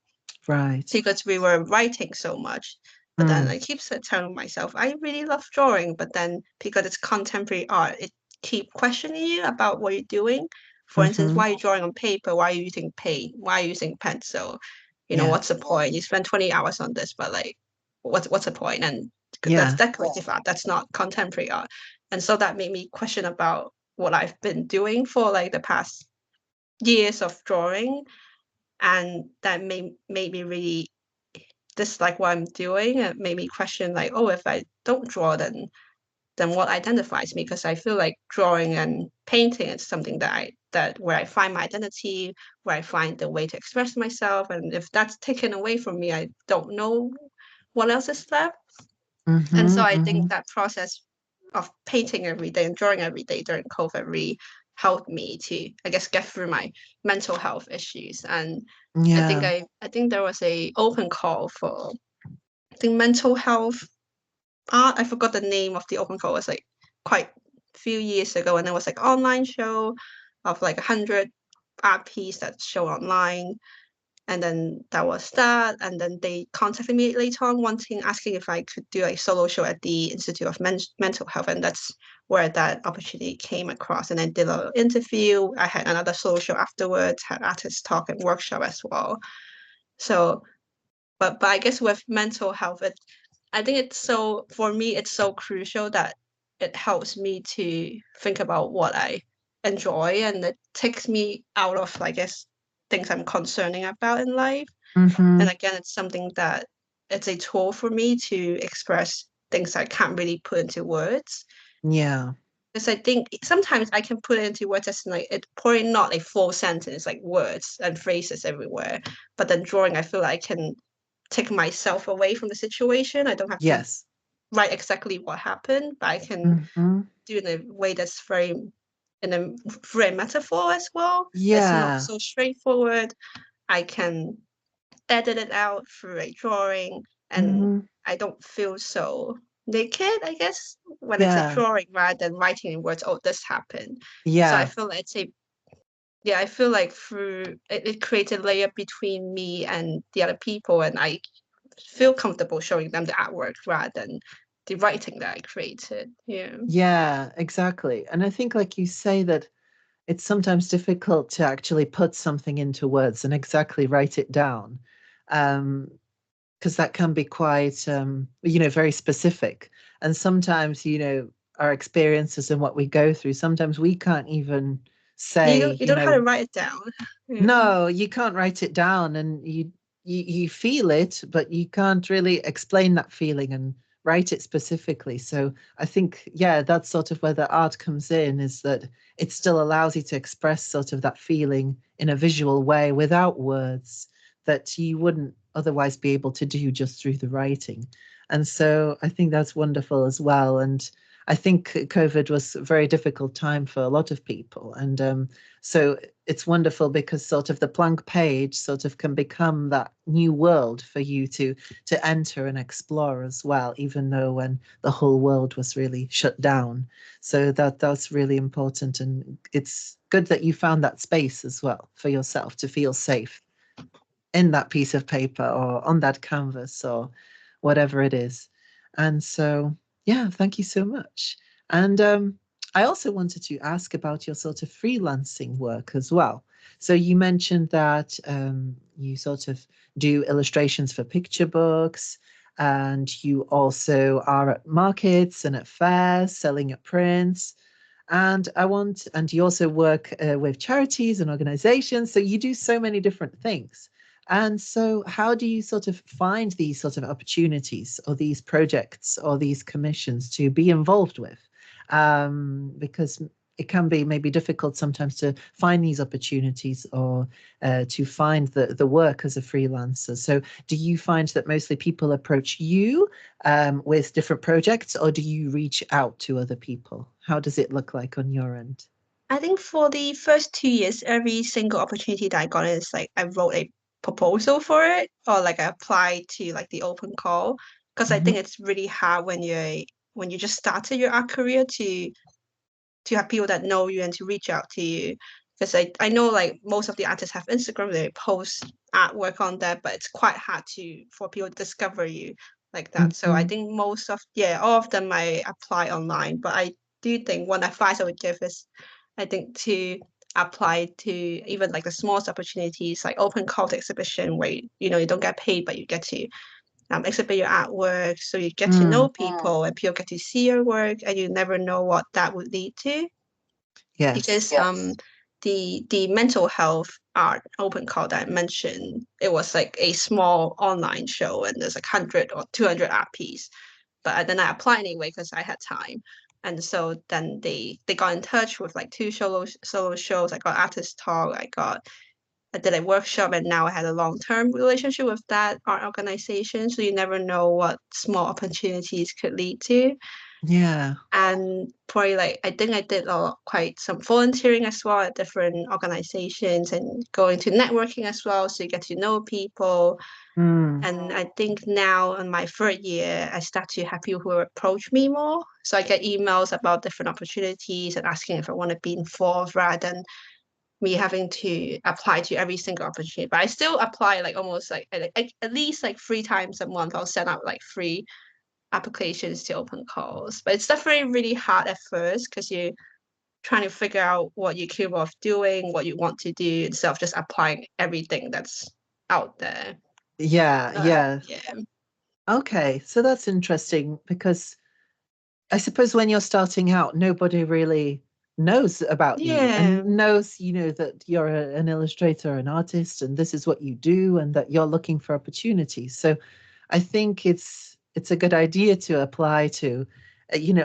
right. because we were writing so much. But then Mm, I keep telling myself, I really love drawing, but then because it's contemporary art, it keep questioning you about what you're doing. For instance, mm-hmm. why are you drawing on paper? Why are you using paint? Why are you using pencil? Yeah. What's the point? You spend 20 hours on this, but like, what's the point? And that's Yeah. decorative art. That's not contemporary art. And so that made me question about what I've been doing for like the past years of drawing. And that made me really dislike what I'm doing. It made me question like, oh, if I don't draw, then than what identifies me, because I feel like drawing and painting is something that where I find my identity, where I find the way to express myself. And if that's taken away from me, I don't know what else is left. And so I think that process of painting every day and drawing every day during COVID really helped me to, I guess, get through my mental health issues. And Yeah. I think there was a open call for, I think, mental health art. I forgot the name of the open call. It was like quite a few years ago, and there was like online show of like 100 art piece that show online. And then that was that. And then they contacted me later on, asking if I could do a solo show at the Institute of Mental Health. And that's where that opportunity came across. And I did an interview. I had another solo show afterwards, had artist talk and workshop as well. So, but I guess with mental health, I think for me, it's so crucial that it helps me to think about what I enjoy, and it takes me out of, I guess, things I'm concerning about in life. And again, it's something that it's a tool for me to express things I can't really put into words. Yeah. Because I think sometimes I can put it into words as like it's probably not a full sentence, like words and phrases everywhere. But then drawing, I feel like I can take myself away from the situation. I don't have to Yes. write exactly what happened, but I can do it in a way that's through a metaphor as well. It's not Yeah. so straightforward. I can edit it out through a drawing, and I don't feel so naked, I guess, when it's a Yeah. drawing rather than writing in words, oh, this happened. So I Yeah. feel like I feel like through it creates a layer between me and the other people, and I feel comfortable showing them the artwork rather than the writing that I created. Yeah. Yeah, exactly. And I think, like you say, that it's sometimes difficult to actually put something into words and exactly write it down. Because that can be quite, very specific. And sometimes, our experiences and what we go through, sometimes we can't even say, You don't know how to write it down. Yeah. no, you can't write it down, and you feel it, but you can't really explain that feeling and write it specifically. So I think, yeah, that's sort of where the art comes in, is that it still allows you to express sort of that feeling in a visual way without words that you wouldn't otherwise be able to do just through the writing. And so I think that's wonderful as well. And I think COVID was a very difficult time for a lot of people. And so it's wonderful because sort of the blank page sort of can become that new world for you to enter and explore as well, even though when the whole world was really shut down. So that's really important, and it's good that you found that space as well for yourself to feel safe in that piece of paper or on that canvas or whatever it is. And so, yeah, thank you so much. And I also wanted to ask about your sort of freelancing work as well. So you mentioned that you sort of do illustrations for picture books, and you also are at markets and at fairs selling your prints. And you also work with charities and organizations. So you do so many different things. And so, how do you sort of find these sort of opportunities or these projects or these commissions to be involved with? Because it can be maybe difficult sometimes to find these opportunities or to find the work as a freelancer. So, do you find that mostly people approach you with different projects, or do you reach out to other people? How does it look like on your end? I think for the first 2 years, every single opportunity that I got is like I wrote a proposal for it, or like I applied to like the open call, because I Hmm. think it's really hard when you just started your art career to have people that know you and to reach out to you. Because I know like most of the artists have Instagram, they post artwork on there, but it's quite hard for people to discover you like that. So I Hmm. think all of them I apply online, but I do think one advice I would give is I think to apply to even like the smallest opportunities like open call to exhibition where you don't get paid but you get to exhibit your artwork, so you get to know people and people get to see your work, and you never know what that would lead to. Yes. Because the mental health art open call that I mentioned, it was like a small online show and there's like 100 or 200 art piece. But then I applied anyway because I had time. And so then they got in touch with like two solo shows. I got artist talk. I did a workshop, and now I had a long-term relationship with that art organization. So you never know what small opportunities could lead to. Yeah. And probably like I think I did quite some volunteering as well at different organizations and going to networking as well. So you get to know people. Mm. And I think now in my third year, I start to have people who approach me more. So I get emails about different opportunities and asking if I want to be involved rather than me having to apply to every single opportunity. But I still apply like almost like at least like 3 times a month. I'll send out like 3 applications to open calls. But it's definitely really hard at first because you're trying to figure out what you're capable of doing, what you want to do, instead of just applying everything that's out there. Yeah, yeah. Yeah. Okay, so that's interesting because I suppose when you're starting out, nobody really knows about you and Yeah. knows, that you're an illustrator, an artist, and this is what you do, and that you're looking for opportunities. So I think it's a good idea to apply to,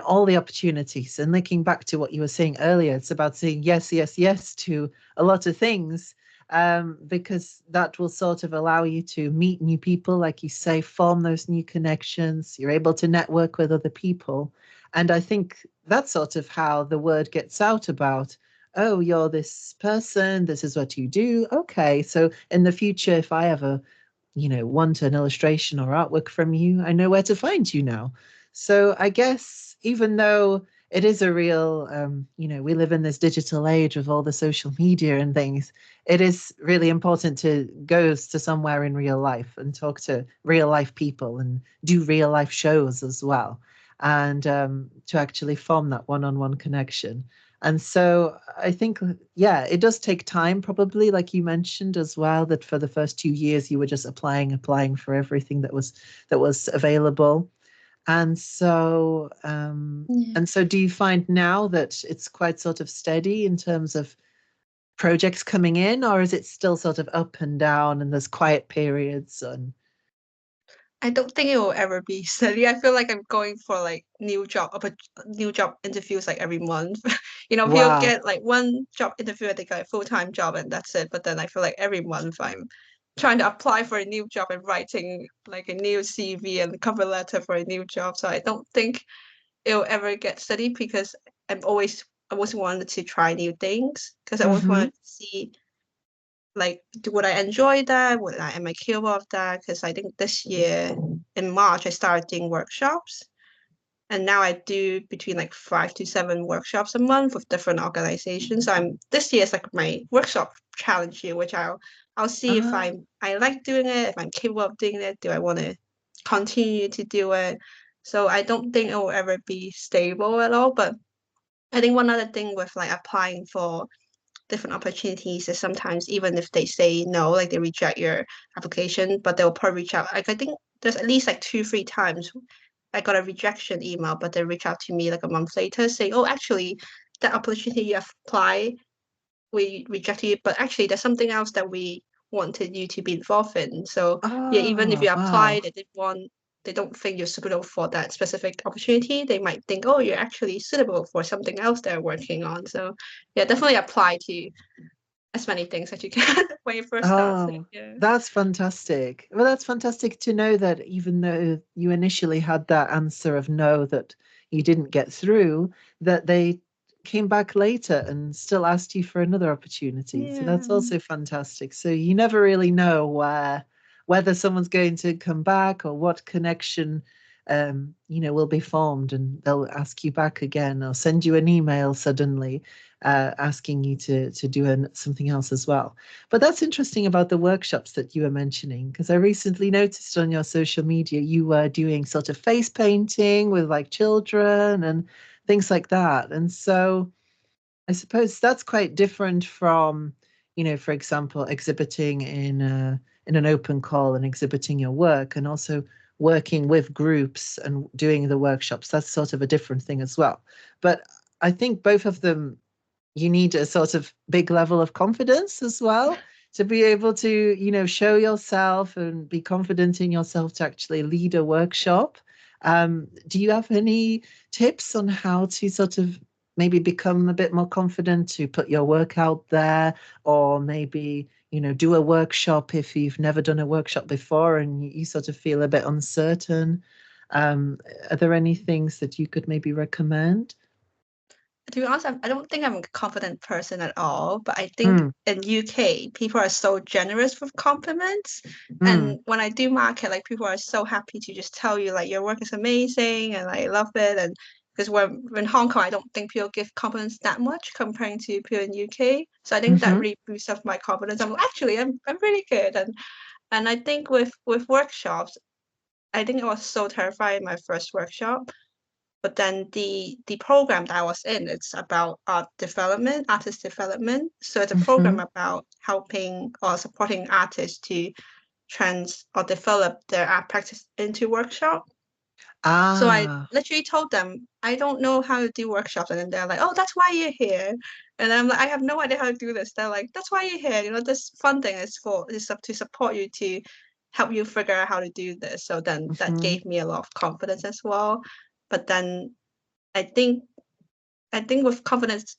all the opportunities. And linking back to what you were saying earlier, it's about saying yes, yes, yes to a lot of things, because that will sort of allow you to meet new people, like you say, form those new connections. You're able to network with other people. And I think that's sort of how the word gets out about, oh, you're this person, this is what you do. Okay. So in the future, if I ever, want an illustration or artwork from you, I know where to find you now. So I guess even though it is a real, we live in this digital age with all the social media and things, it is really important to go to somewhere in real life and talk to real life people and do real life shows as well, and to actually form that one-on-one connection. And so I think, yeah, it does take time, probably, like you mentioned as well, that for the first 2 years you were just applying for everything that was available. And so, Yeah. do you find now that it's quite sort of steady in terms of projects coming in, or is it still sort of up and down and there's quiet periods? And I don't think it will ever be steady. I feel like I'm going for like new job interviews like every month. People wow. get like one job interview and they get a full-time job and that's it. But then I feel like every month I'm trying to apply for a new job and writing like a new CV and cover letter for a new job. So I don't think it'll ever get steady because I always wanted to try new things because I always Mm-hmm. wanted to see like would I enjoy that? Am I capable of that? Because I think this year in March I started doing workshops, and now I do between like 5 to 7 workshops a month with different organizations. So I'm this year is like my workshop challenge year, which I'll see if Ah, I like doing it, if I'm capable of doing it, do I want to continue to do it? So I don't think it will ever be stable at all. But I think one other thing with like applying for different opportunities is sometimes even if they say no, like they reject your application, but they'll probably reach out. Like I think there's at least like 2, 3 times I got a rejection email, but they reach out to me like a month later saying, "Oh, actually, that opportunity you apply, we rejected you, but actually there's something else that we wanted you to be involved in." So yeah, even if oh, you apply, wow. they don't think you're suitable for that specific opportunity. They might think, oh, you're actually suitable for something else they're working on. So yeah, definitely apply to as many things as you can when you first start. Oh, Yeah. that's fantastic. Well, that's fantastic to know that even though you initially had that answer of no, that you didn't get through, that they came back later and still asked you for another opportunity. So that's Yeah. also fantastic. So you never really know whether someone's going to come back or what connection will be formed, and they'll ask you back again or send you an email suddenly, asking you to do something else as well. But that's interesting about the workshops that you were mentioning, because I recently noticed on your social media you were doing sort of face painting with like children and things like that. And so I suppose that's quite different from, for example, exhibiting in an open call and exhibiting your work, and also working with groups and doing the workshops. That's sort of a different thing as well. But I think both of them, you need a sort of big level of confidence as well to be able to, show yourself and be confident in yourself to actually lead a workshop. Do you have any tips on how to sort of maybe become a bit more confident to put your work out there, or maybe, do a workshop if you've never done a workshop before and you sort of feel a bit uncertain? Are there any things that you could maybe recommend? To be honest, I don't think I'm a confident person at all, but I think Mm, in UK people are so generous with compliments. mm, And when I do market, like people are so happy to just tell you like your work is amazing and I love it. And because when in Hong Kong, I don't think people give compliments that much comparing to people in UK. So I think that mm-hmm, really boosts up my confidence. I'm really good. And I think with workshops, I think I was so terrified in my first workshop. But then the program that I was in, it's about artist development. So it's a mm-hmm. program about helping or supporting artists to trans or develop their art practice into workshop. So I Ah, literally told them I don't know how to do workshops, and then they're like, "Oh, that's why you're here." And I'm like, "I have no idea how to do this." They're like, "That's why you're here. You know, this funding is up to support you to help you figure out how to do this." So then that mm-hmm, gave me a lot of confidence as well. But then I think I think with confidence,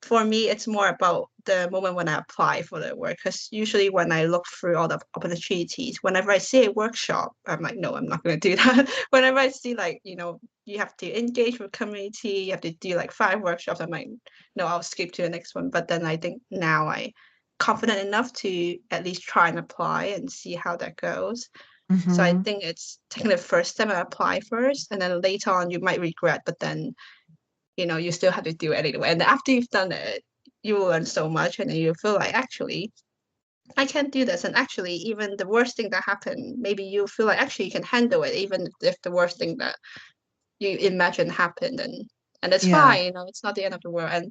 for me, it's more about the moment when I apply for the work. Because usually when I look through all the opportunities, whenever I see a workshop, I'm like, no, I'm not going to do that. Whenever I see like, you have to engage with community, you have to do like 5 workshops, I'm like, no, I'll skip to the next one. But then I think now I confident enough to at least try and apply and see how that goes. So I mm-hmm. think it's taking the first step and apply first, and then later on you might regret, but then you still have to do it anyway. And after you've done it, you will learn so much, and then you feel like actually I can't do this. And actually, even the worst thing that happened, maybe you feel like actually you can handle it, even if the worst thing that you imagine happened, and it's Yeah. fine. It's not the end of the world. And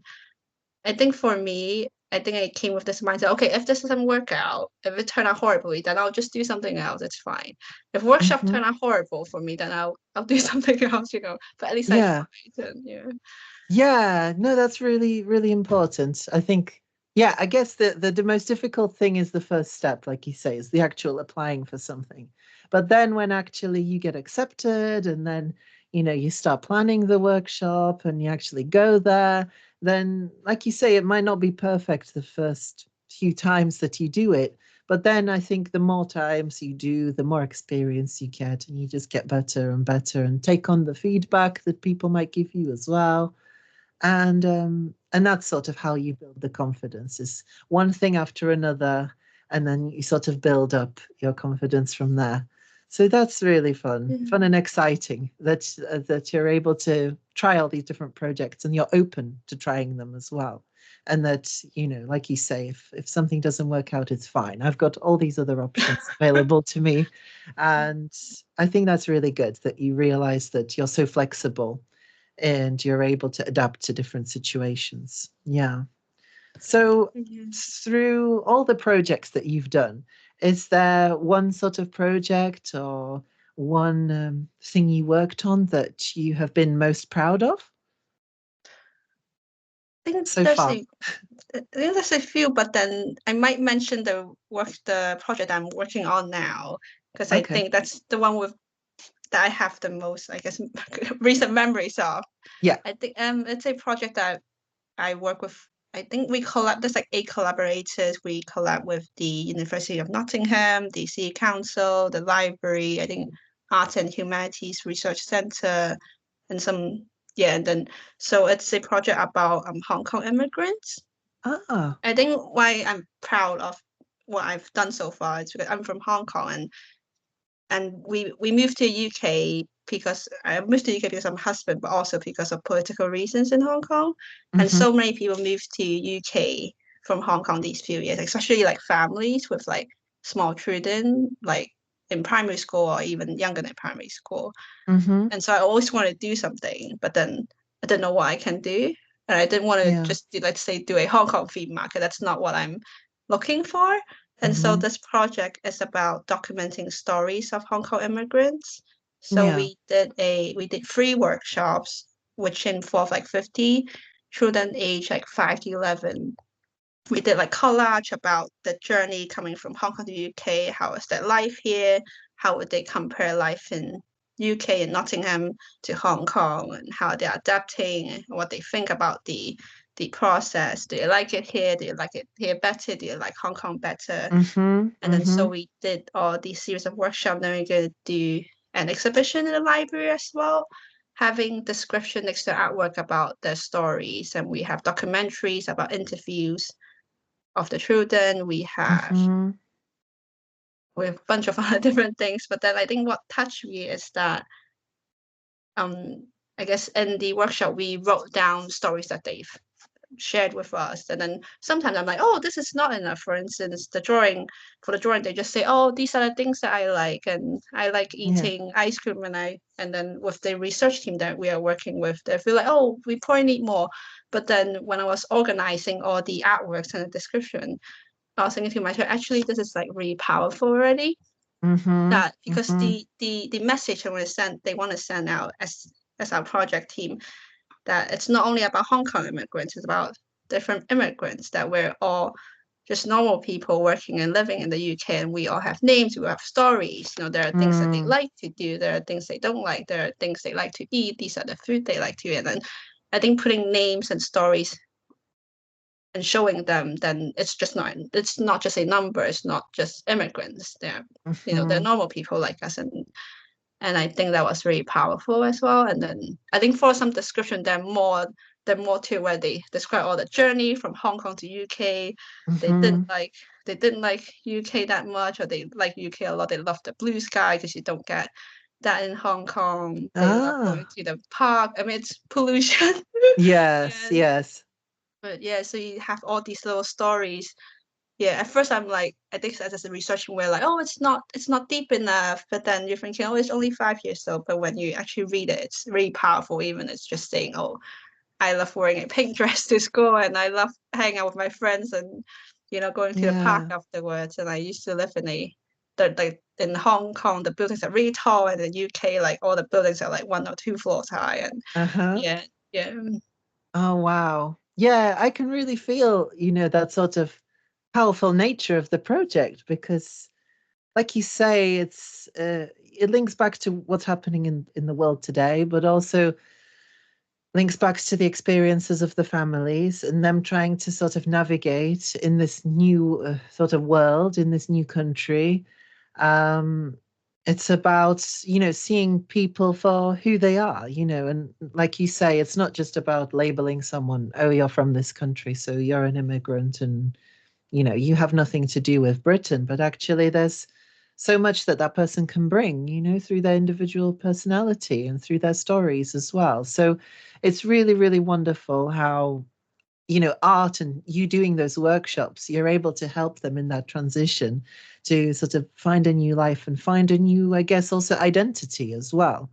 I think for me, I think I came with this mindset. Okay, if this doesn't work out, if it turned out horribly, then I'll just do something else. It's fine. If workshop Mm-hmm. turn out horrible for me, then I'll do something else. But at least I Yeah. tried. And yeah. Yeah, no, that's really, really important. I think, yeah, I guess the most difficult thing is the first step, like you say, is the actual applying for something. But then when actually you get accepted and then, you start planning the workshop and you actually go there, then, like you say, it might not be perfect the first few times that you do it. But then I think the more times you do, the more experience you get, and you just get better and better and take on the feedback that people might give you as well, and that's sort of how you build the confidence, is one thing after another, and then you sort of build up your confidence from there. So that's really fun Mhm. and exciting that you're able to try all these different projects and you're open to trying them as well. And that, like you say, if something doesn't work out, it's fine. I've got all these other options available to me. And I think that's really good that you realize that you're so flexible and you're able to adapt to different situations. Yeah. So, Yeah. through all the projects that you've done, is there one sort of project or one thing you worked on that you have been most proud of I think so there's far? a I think there's a few, but then I might mention the project I'm working on now, because I Okay. think that's the one with that I have the most, I guess, recent memories of. Yeah. I think it's a project that I work with. I think we collab. There's like 8 collaborators. We collab with the University of Nottingham, the City Council, the library. I think Arts and Humanities Research Centre, and some yeah. And then so it's a project about Hong Kong immigrants. Ah. I think why I'm proud of what I've done so far is because I'm from Hong Kong, and we moved to UK because I moved to UK because I'm husband, but also because of political reasons in Hong Kong. And Mm-hmm. so many people moved to UK from Hong Kong these few years, especially like families with like small children, like in primary school or even younger than primary school. Mm-hmm. And so I always want to do something, but then I didn't know what I can do. And I didn't want to Yeah. just do, like, say, do a Hong Kong flea market. That's not what I'm looking for. And so Mm-hmm. this project is about documenting stories of Hong Kong immigrants. So Yeah. we did 3 workshops, which involved like 50 children aged like 5 to 11. We did like collage about the journey coming from Hong Kong to UK. How is their life here? How would they compare life in UK and Nottingham to Hong Kong and how they're adapting and what they think about the process. Do you like it here? Do you like it here better? Do you like Hong Kong better? Mm-hmm. And then Mm-hmm. so we did all these series of workshops. Then we're going to do an exhibition in the library as well, having description next to artwork about their stories. And we have documentaries about interviews of the children. Mm-hmm. We have a bunch of other different things. But then I think what touched me is that I guess in the workshop we wrote down stories that they've shared with us. And then sometimes I'm like, oh, this is not enough. For instance, for the drawing, they just say, oh, these are the things that I like. And I like Yeah. eating ice cream and then with the research team that we are working with, they feel like, oh, we probably need more. But then when I was organizing all the artworks and the description, I was thinking to myself, actually, this is like really powerful already. Mm-hmm. That because Mm-hmm. the message they want to send out as our project team, that it's not only about Hong Kong immigrants, it's about different immigrants, that we're all just normal people working and living in the UK, and we all have names, we have stories. There are things that they Mm. like to do, there are things they don't like, there are things they like to eat, these are the food they like to eat. And then I think putting names and stories and showing them, then it's not just a number, it's not just immigrants. They're Mm-hmm. normal people like us, and I think that was really powerful as well. And then I think for some description, they're more to where they describe all the journey from Hong Kong to UK. They didn't Mm-hmm. like they didn't like UK that much, or they like UK a lot. They love the blue sky because you don't get that in Hong Kong. They love going Ah. to the park. I mean, it's pollution. Yes, Yeah, yes. but yeah, so you have all these little stories. Yeah, at first I'm like, I think as a researcher, we're like, oh, it's not deep enough. But then you're thinking, oh, it's only 5 years old. But when you actually read it, it's really powerful. Even it's just saying, oh, I love wearing a pink dress to school, and I love hanging out with my friends, and going to the park Yeah. afterwards. And I used to live in Hong Kong, the buildings are really tall, and in the UK, like all the buildings are like 1 or 2 floors high. And Uh-huh. yeah, yeah. Oh, wow. Yeah, I can really feel, that sort of powerful nature of the project because, like you say, it links back to what's happening in the world today, but also links back to the experiences of the families and them trying to sort of navigate in this new sort of world, in this new country. Um, it's about, seeing people for who they are, and like you say, it's not just about labeling someone, oh, you're from this country, so you're an immigrant and, you have nothing to do with Britain, but actually there's so much that that person can bring, through their individual personality and through their stories as well. So it's really, really wonderful how, art and you doing those workshops, you're able to help them in that transition to sort of find a new life and find a new, I guess, also identity as well.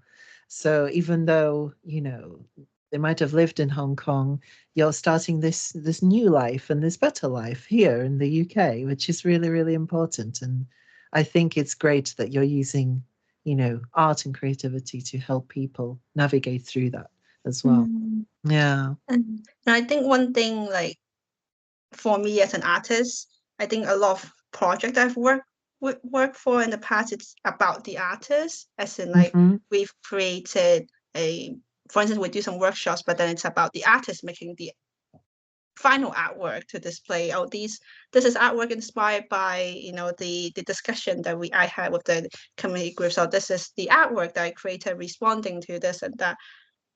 So even though, they might have lived in Hong Kong, you're starting this new life and this better life here in the UK, which is really, really important. And I think it's great that you're using, art and creativity to help people navigate through that as well. Mm. Yeah. And I think one thing, like for me as an artist, I think a lot of projects I've worked for in the past, it's about the artist, as in like Hmm. we've created for instance, we do some workshops, but then it's about the artist making the final artwork to display. Oh, this is artwork inspired by the discussion that I had with the community group. So this is the artwork that I created responding to this and that.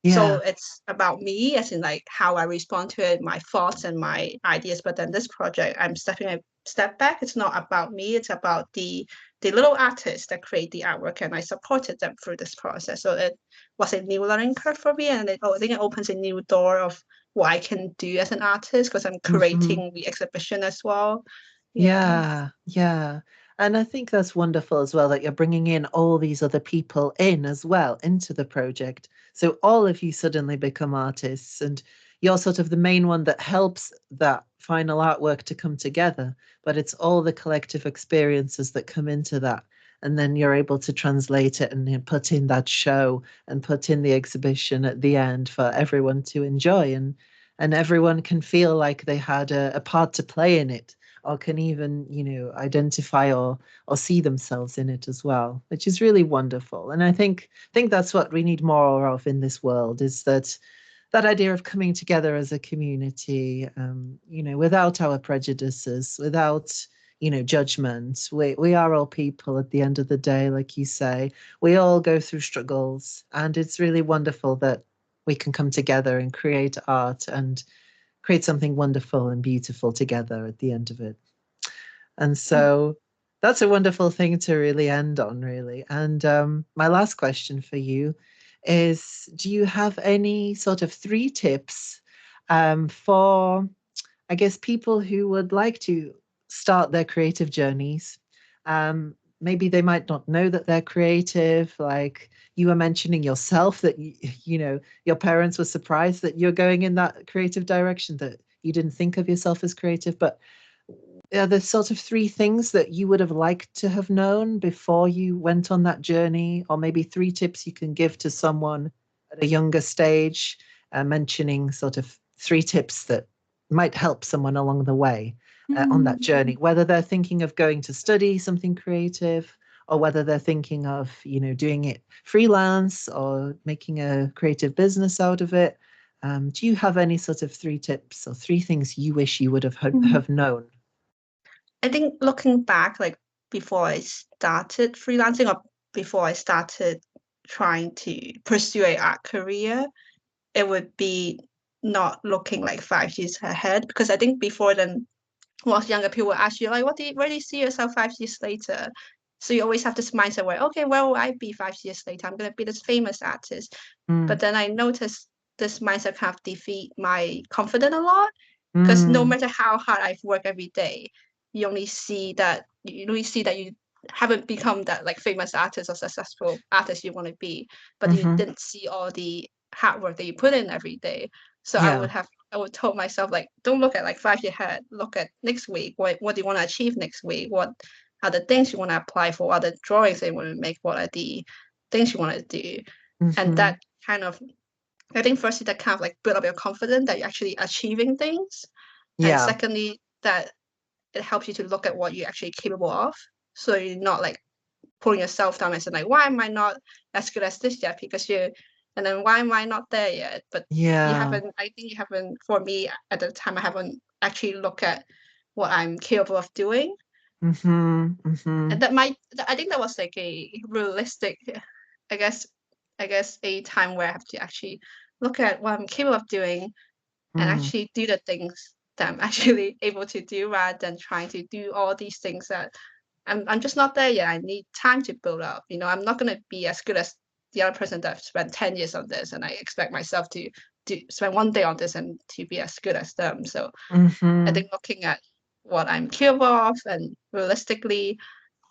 So Yeah. it's about me, as in like how I respond to it, my thoughts and my ideas. But then this project, I'm stepping a step back. It's not about me. It's about the little artists that create the artwork, and I supported them through this process. So it was a new learning curve for me, and I think it opens a new door of what I can do as an artist because I'm Hmm. curating the exhibition as well. Yeah. Yeah, yeah. And I think that's wonderful as well that you're bringing in all these other people in as well into the project. So all of you suddenly become artists, and you're sort of the main one that helps that final artwork to come together. But it's all the collective experiences that come into that. And then you're able to translate it and put in that show and put in the exhibition at the end for everyone to enjoy. And everyone can feel like they had a part to play in it or can even, identify or see themselves in it as well, which is really wonderful. And I think that's what we need more of in this world, is that idea of coming together as a community, without our prejudices, without, judgment. We are all people at the end of the day, like you say. We all go through struggles, and it's really wonderful that we can come together and create art and create something wonderful and beautiful together at the end of it. And so that's a wonderful thing to really end on, really. And my last question for you is, do you have any sort of 3 tips for, I guess, people who would like to start their creative journeys? Maybe they might not know that they're creative. Like you were mentioning yourself, that your parents were surprised that you're going in that creative direction, that you didn't think of yourself as creative. But are there sort of 3 things that you would have liked to have known before you went on that journey, or maybe 3 tips you can give to someone at a younger stage, mentioning sort of 3 tips that might help someone along the way on that journey, whether they're thinking of going to study something creative, or whether they're thinking of, doing it freelance or making a creative business out of it. Do you have any sort of 3 tips or 3 things you wish you would have known? I think looking back, like before I started freelancing or before I started trying to pursue a art career, it would be not looking like 5 years ahead. Because I think before then, most younger people will ask you like, where do you see yourself 5 years later? So you always have this mindset where, okay, where will I be 5 years later? I'm gonna be this famous artist. But Mm, then I noticed this mindset kind of defeat my confidence a lot. Because no mm, matter how hard I've worked every day, you only see that you haven't become that like famous artist or successful artist you want to be, but you mhm. didn't see all the hard work that you put in every day. So Yeah. I would tell myself like, don't look at like 5 year ahead. Look at next week. What do you want to achieve next week? What are the things you want to apply for? What are the drawings that you want to make? What are the things you want to do? And Mhm. that kind of, I think firstly that kind of like build up your confidence that you're actually achieving things. And Yeah. secondly, that it helps you to look at what you're actually capable of. So you're not like pulling yourself down and saying like, why am I not as good as this yet? And then why am I not there yet? But Yeah. I think you haven't, for me at the time, I haven't actually looked at what I'm capable of doing. Mhm. And Mhm. I think that was like a realistic, I guess, a time where I have to actually look at what I'm capable of doing and Mm. actually do the things that I'm actually able to do rather than trying to do all these things that I'm just not there yet. I need time to build up. I'm not gonna be as good as the other person that spent 10 years on this and I expect myself to spend one day on this and to be as good as them. So I Mhm. think looking at what I'm capable of and realistically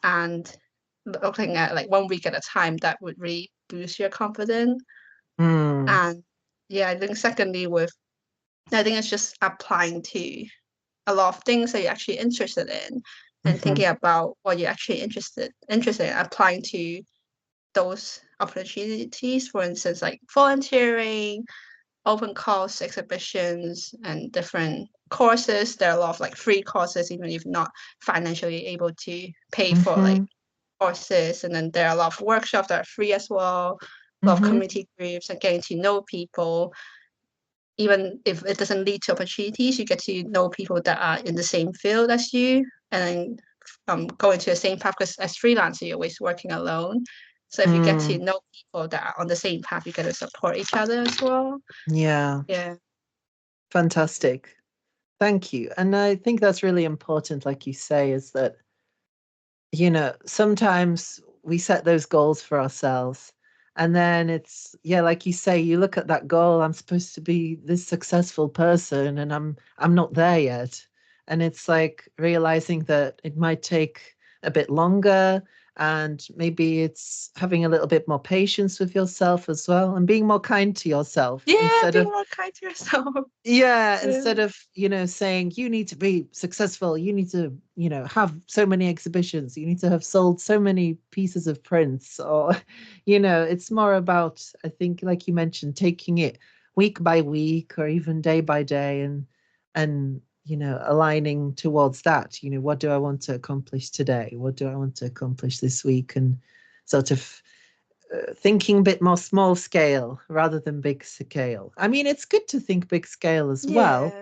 and looking at like 1 week at a time, that would really boost your confidence. Mm. And yeah, I think secondly with I think it's just applying to a lot of things that you're actually interested in and Mhm. thinking about what you're actually interested in applying to those opportunities. For instance, like volunteering, open calls, exhibitions, and different courses. There are a lot of like free courses, even if not financially able to pay for like Mhm. courses. And then there are a lot of workshops that are free as well, a lot of Mhm. community groups and getting to know people. Even if it doesn't lead to opportunities, you get to know people that are in the same field as you, and then go into the same path. Because as freelancer, you're always working alone. So if you get to Mm. know people that are on the same path, you get to support each other as well. Yeah. Yeah. Fantastic. Thank you. And I think that's really important, like you say, is that, sometimes we set those goals for ourselves. And then it's, yeah, like you say, you look at that goal, I'm supposed to be this successful person and I'm not there yet. And it's like realizing that it might take a bit longer, and maybe it's having a little bit more patience with yourself as well, and being more kind to yourself Yeah, instead be of, more kind to yourself. yeah, Yeah. instead of, saying you need to be successful, you need to, have so many exhibitions, you need to have sold so many pieces of prints, or, it's more about, I think, like you mentioned, taking it week by week or even day by day, and aligning towards that. What do I want to accomplish today? What do I want to accomplish this week? And sort of thinking a bit more small scale rather than big scale. I mean, it's good to think big scale as well.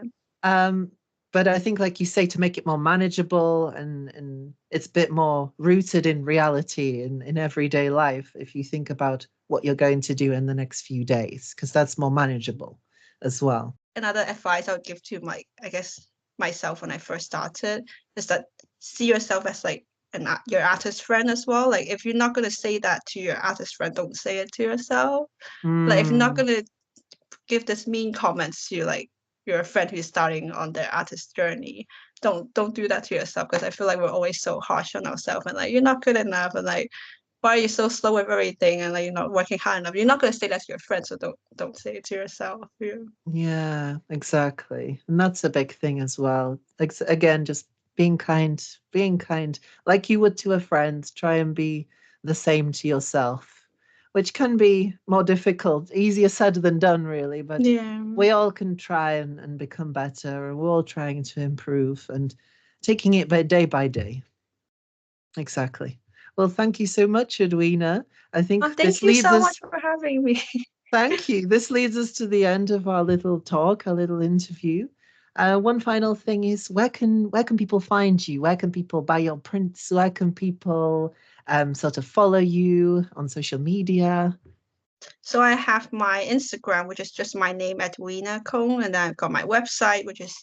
Yeah. Um, but I think, like you say, to make it more manageable and it's a bit more rooted in reality in everyday life, if you think about what you're going to do in the next few days, because that's more manageable as well. Another advice I would give to I guess, myself when I first started is that see yourself as like your artist friend as well. Like if you're not gonna say that to your artist friend, don't say it to yourself. Like if you're not Mm, gonna give this mean comments to like your friend who's starting on their artist journey, don't do that to yourself, because I feel like we're always so harsh on ourselves and like you're not good enough and like why are you so slow with everything and like you're not working hard enough. You're not gonna say that to your friend, so don't say it to yourself. Yeah. yeah, exactly. And that's a big thing as well. Like, again, just being kind, like you would to a friend, try and be the same to yourself, which can be more difficult, easier said than done, really. But Yeah. we all can try and become better, and we're all trying to improve and taking it by day. Exactly. Well, thank you so much, Edwina. I Oh, think thank this you leads so much us. for having me. Thank you. This leads us to the end of our little talk, our little interview. One final thing is, where can people find you? Where can people buy your prints? Where can people sort of follow you on social media? So I have my Instagram, which is just my name, Edwina Kung, and then I've got my website, which is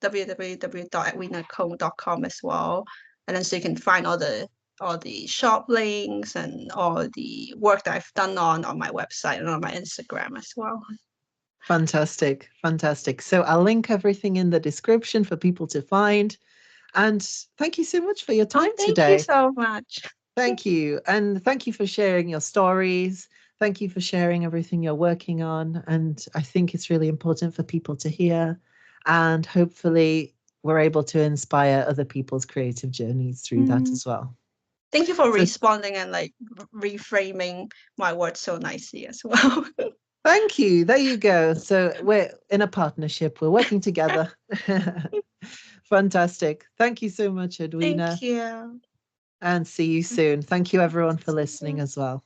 www.edwinakung.com as well. And then so you can find all the shop links and all the work that I've done on my website and on my Instagram as well. Fantastic, fantastic. So I'll link everything in the description for people to find. And thank you so much for your Oh, time thank you today. so much. Thank you. And thank you for sharing your stories. Thank you for sharing everything you're working on. And I think it's really important for people to hear. And hopefully, we're able to inspire other people's creative journeys through that Mm. as well. Thank you for So, responding and like reframing my words so nicely as well. thank you. There you go. So, we're in a partnership, we're working together. Fantastic. Thank you so much, Thank Edwina. you. And see you soon. Thank you, everyone, for listening as well.